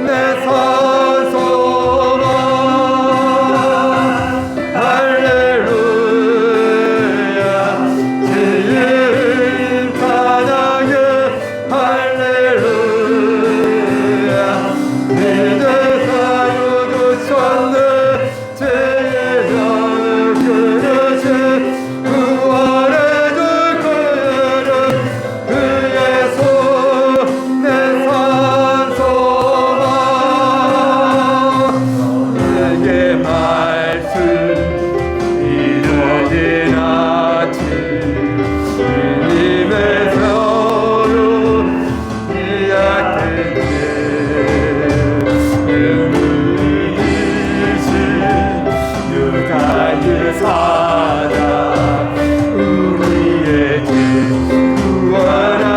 내 산소망. 할렐루야 주의 이름 찬양해. 할렐루야 내게 사유주셨네. 죄의 연을 끊으신 구원해줄 그의 이름, 주 예수 내 산소망. 내게 말씀 이루어진 아침, 주님의 서로 이야기해. 은이신 유다의 사자 우리에게 구원하셨네.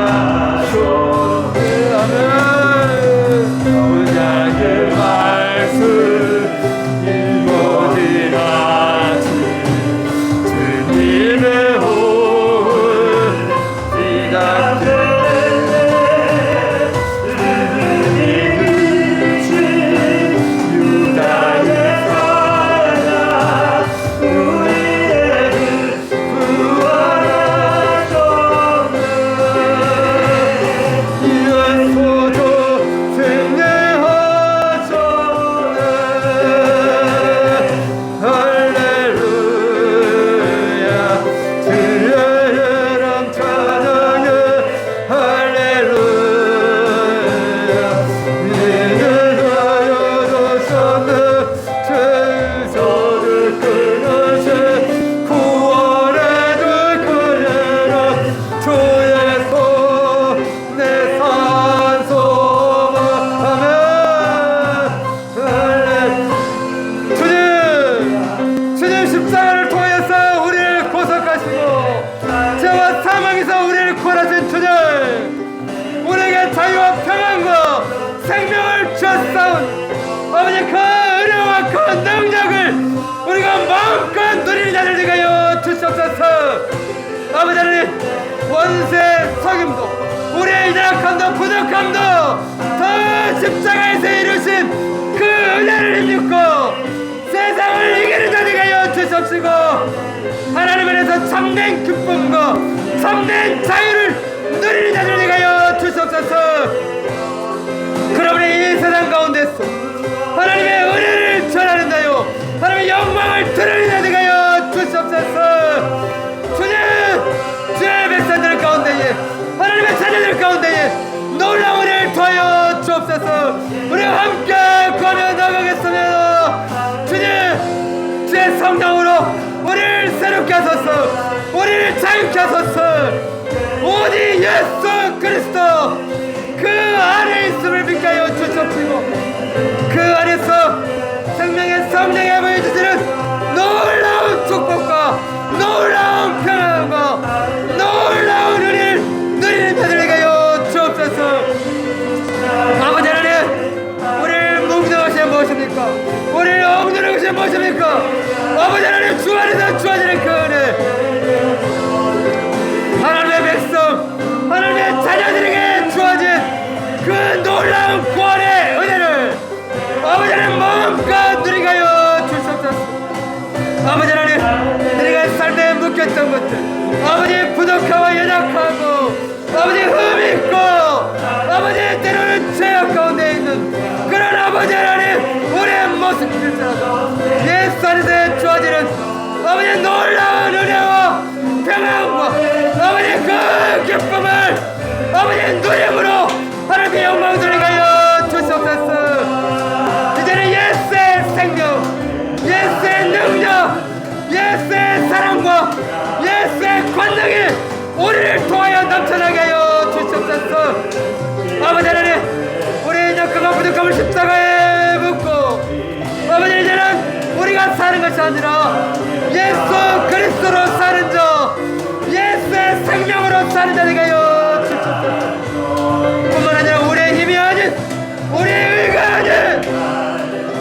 언약의 말씀 이루어진 아침, 주님의 호흡 시작됐네. 유다의 사자 우리에게 구원하셨네. 예수도 승리하셨네. 할렐루야 주의 이름 찬양해. 할렐루야 내게 하여주셨네. 죄서를 끊으신 구원해줄 그의 이름, 주 예수 내 산소망. 아멘. 주님 십자가를 통해서 우리를 구속하시고 죄와 사망에서 우리를 구원하신 주님, 우리에게 자유와 평안과 생명을 주셨사온 아버지, 그 은혜와 그 능력을 우리가 마음껏 누리는 자들 되게 하여 주시옵소서. 아버지 하나님, 원수의 속임도 우리의 연약함도 부족함도 더 십자가에서 이루신 그 은혜를 힘입고 세상을 이기는 자 되게 하여 주시옵시고, 하나님 안에서 참된 기쁨과 참된 자유를 누리는 자들 되게 하여 주시옵소서. 그러므로 이 세상 가운데서 하나님의 은혜를 전하는 자요, 하나님의 영광을 드러내는 자 되게 하여 주시옵소서. 주님, 주의 백성들 가운데에, 하나님의 자녀들 가운데에 놀라운 은혜를 더하여 주옵소서. 우리가 함께 구하며 나가겠습니다. 주님, 주의 성령으로 우리를 새롭게 하소서. 우리를 자유케 하소서. 오직 예수 그리스도 그 안에 있음을 믿게 하여 주시옵시고, 그 안에서 생명의 성령의 보여주시는 놀라운 축복과 놀라운 평안과 놀라운 은혜를 누리는 자들 되게 하여 주옵소서. 아버지 하나님, 우리를 뭉드는 것이 무엇입니까? 우리를 엉드는 것이 무엇입니까? 아버지 하나님, 주 안에서 주어지는 그 은혜, 하나님의 백성, 하나님의 자녀들에게 주어진 그 놀라운 구원의 은혜를 아버지 하나님 마음껏 누리게 하여 주시옵소서. 아버지 하나님, 우리가 삶에 묶였던 것들, 아버지 부족하고 연약하고 아버지 흠이 있고 아버지 때로는 죄악 가운데 있는 그런 아버지 하나님 우리의 모습들처럼 예수 안에서 주어지는 아버지 놀라운 은혜와 평안과 아버지 그 기쁨을 아버지 누림으로 하나님의 영광 돌리게 하여 주시옵소서. 이제는 예수의 생명, 예수의 능력, 예수의 사랑과 예수의 권능이 우리를 통하여 넘쳐나게 하여 주시옵소서. 아버지 하나님, 우리 약함과 부족함을 십자가에 묻고 아버지 이제는 우리가 사는 것이 아니라 예수 그리스도로 사는 자, 예수의 생명으로 사는 자 되게 하여 주시옵소서. 뿐만 아니라 우리의 힘이 아닌 우리의 의가 아닌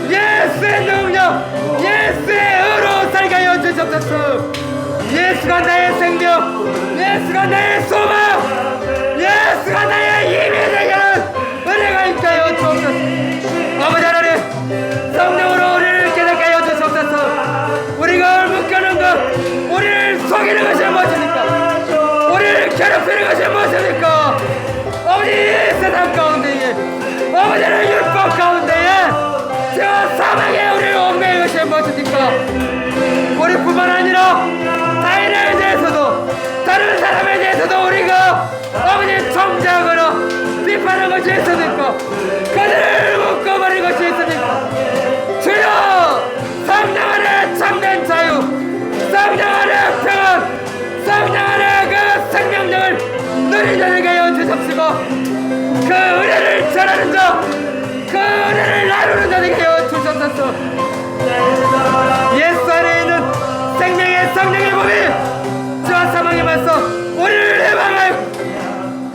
예수의 능력, 예수의 의로 살게 하여 주시옵소서. 예수가 나의 생명, 예수가 나의 소망, 예수가 나의 힘이 되게 하는 은혜가 있게 하여 주옵소서. 아버지 하나님, 성령으로 우리를 깨닫게 하여 주옵소서. 우리가 묶여놓은 것, 우리를 속이는 것이 무엇입니까? 우리를 괴롭히는 것이 무엇입니까? 아버지 세상 가운데에, 아버지는 율법 가운데에 죄와 사망에 우리를 얽매인 것이 무엇입니까? 우리뿐만 아니라 타인에 대해서도 다른 사람에 대해서도 우리가 아버지 정죄하거나 비판하는 것이 있습니까? 그들을 묶어버린 것이 있습니까? 주여, 성령 안에 참된 자유, 성령 안에 평안, 성령 안에 그 생명력을 누리는 자에게 하여 주십시고 그 은혜를 전하는 자, 그 은혜를 나누는 자에게 하여 주옵소서. 예수 안에 있는 생명의 성령의 몸이 주와 사망에 맞서 우리를 해방하여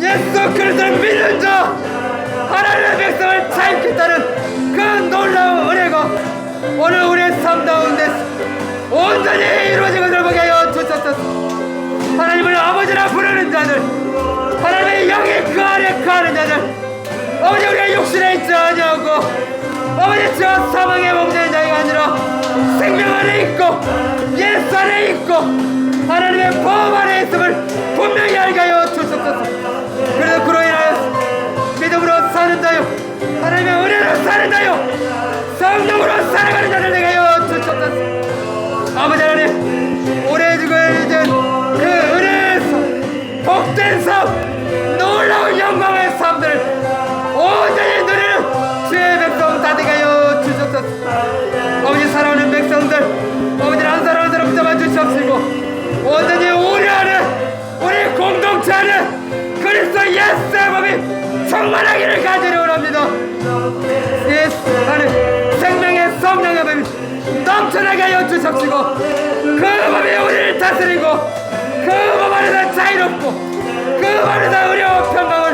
예수 그리스도를 믿는 자, 하나님의 백성을 자유케 그 놀라운 은혜가 오늘 우리의 삶 가운데 온전히 이루어진 것을 보게 하여 주옵소서. 하나님을 아버지라 부르는 자들, 하나님의 영이 그 안에 거하는 자들, 아버지 우리가 육신에 있지 아니하고 아버지 주와 사망에 몸된 자가 아니라 생명 안에 있고 예수 안에 있고 하나님의 보험 안에 있음을 분명히 알게 하여 주옵소서. 그래서 그로 인하여 믿음으로 사는 자요, 하나님의 은혜로 사는 자요, 성령으로 살아가는 자들 되게 하여 주옵소서. 아버지 하나님, 오래 주고 이제 그 은혜에서 복된 삶, 놀라운 영광의 삶들을 온전히 누리는 주의 백성 다 되게 하여 주옵소서. 아버지 사랑하는 백성들, 아버지 한 사람 한 사람 붙잡아 주시옵시고 온전히 우리 안에, 우리 공동체 안에 그리스도 예수의 몸이 충만하기를 간절히 원합니다. 예수 안에 생명의 성령의 몸이 넘쳐나게 하여 주십시고 그 몸이 우리를 다스리고 그 몸 안에서 자유롭고 그 몸 안에서 의료와 평강을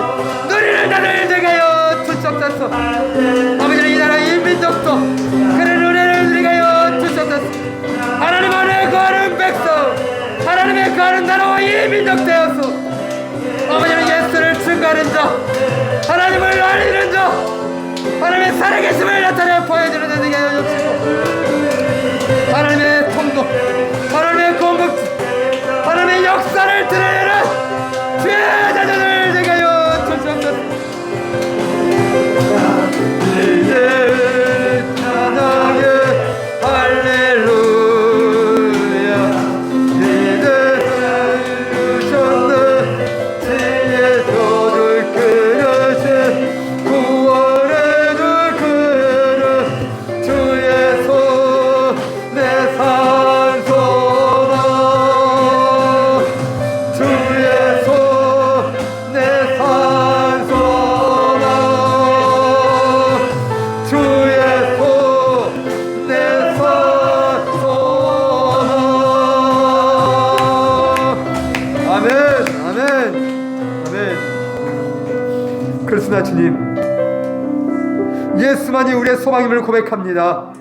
누리는 자들 되게 하여 주옵소서. 아버지는 이 나라 이 민족도 그런 은혜를 누리게 하여 주옵소서. 하나님 안에 거하는 백성, 하나님의 거하는 나라와 이 민족 되어서 아버지는 예수를 증거하는 자, 하나님을 알리는 자, 하나님의 살아계심을 나타내 보여주는 자 되게 하여 주옵시고 하나님의 통도, 하나님의 공급, 하나님의 역사를 드러내는 주의 자녀들 되게 하여 주옵소서. 이제 찬양해 할렐루야, 이제 주셨네 지혜 도를 그릇이 구원의 주 그릇 주의 손에 산소다. 주 그러나 주님, 예수만이 우리의 소망임을 고백합니다.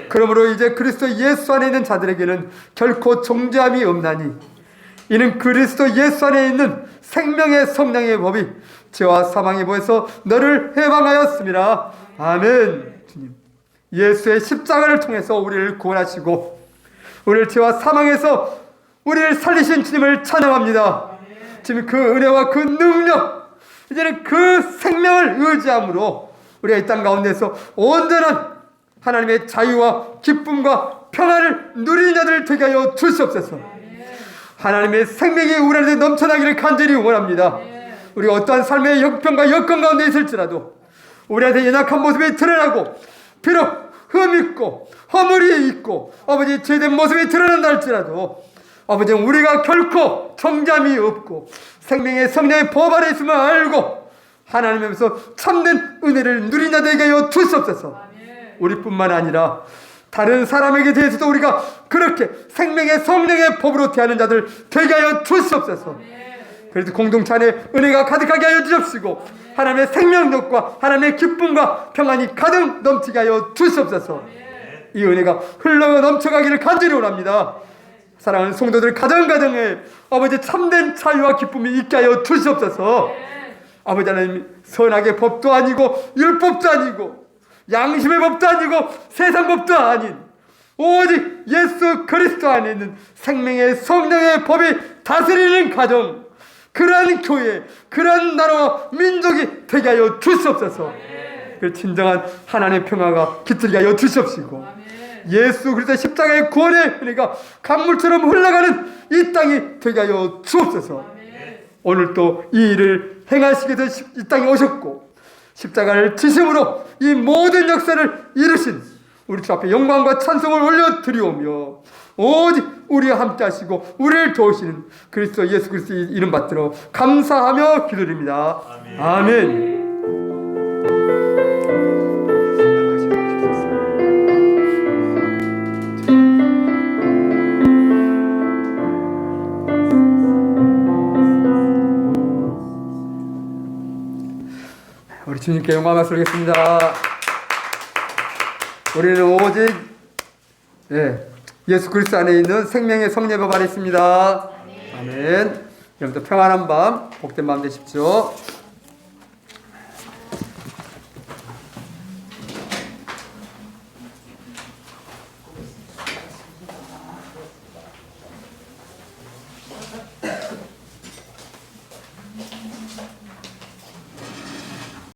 그러므로 이제 그리스도 예수 안에 있는 자들에게는 결코 정죄함이 없나니 이는 그리스도 예수 안에 있는 생명의 성령의 법이 죄와 사망의 법에서 너를 해방하였습니다. 아멘. 주님, 예수의 십자가를 통해서 우리를 구원하시고 우리를 죄와 사망에서 우리를 살리신 주님을 찬양합니다. 지금 그 은혜와 그 능력, 이제는 그 생명을 의지함으로 우리가 이 땅 가운데서 온전한 하나님의 자유와 기쁨과 평안을 누리는 자들 되게 하여 주시옵소서. 하나님의 생명이 우리 안에 넘쳐나기를 간절히 원합니다. 우리가 어떠한 삶의 형편과 여건 가운데 있을지라도 우리한테 연약한 모습이 드러나고 비록 흠있고 허물이 있고 아버지 죄된 모습이 드러난다 할지라도 아버지 우리가 결코 정잠이 없고 생명의 성령의 법 아래 있음을 알고 하나님 앞에서 참된 은혜를 누리는 자들에게 하여 주시옵소서. 우리뿐만 아니라 다른 사람에게 대해서도 우리가 그렇게 생명의 성령의 법으로 대하는 자들 되게 하여 주시옵소서. 그래서 공동체 안에 은혜가 가득하게 하여 주옵시고 하나님의 생명력과 하나님의 기쁨과 평안이 가득 넘치게 하여 주시옵소서. 이 은혜가 흘러 넘쳐가기를 간절히 원합니다. 사랑하는 성도들 가정가정에 아버지 참된 자유와 기쁨이 있게 하여 주시옵소서. 아버지 하나님, 선악의 법도 아니고 율법도 아니고 양심의 법도 아니고 세상 법도 아닌 오직 예수 그리스도 안에 있는 생명의 성령의 법이 다스리는 가정, 그러한 교회, 그러한 나라와 민족이 되게 하여 주시옵소서. 그 진정한 하나님의 평화가 깃들게 하여 주시옵시고 예수 그리스도의 십자가의 구원의 은혜가 강물처럼 흘러가는 이 땅이 되게 하여 주옵소서. 오늘 또 이 일을 행하시기 위해서 이 땅에 오셨고 십자가를 지심으로 이 모든 역사를 이루신 우리 주 앞에 영광과 찬송을 올려드리오며 오직 우리와 함께 하시고 우리를 도우시는 그리스도 예수 그리스도의 이름 받들어 감사하며 기도드립니다. 아멘. 우리 주님께 영광 말씀드리겠습니다. 우리는 오직 예수 그리스도 안에 있는 생명의 성령의 법 안에 있습니다. 아멘. 여러분들 평안한 밤, 복된 밤 되십시오.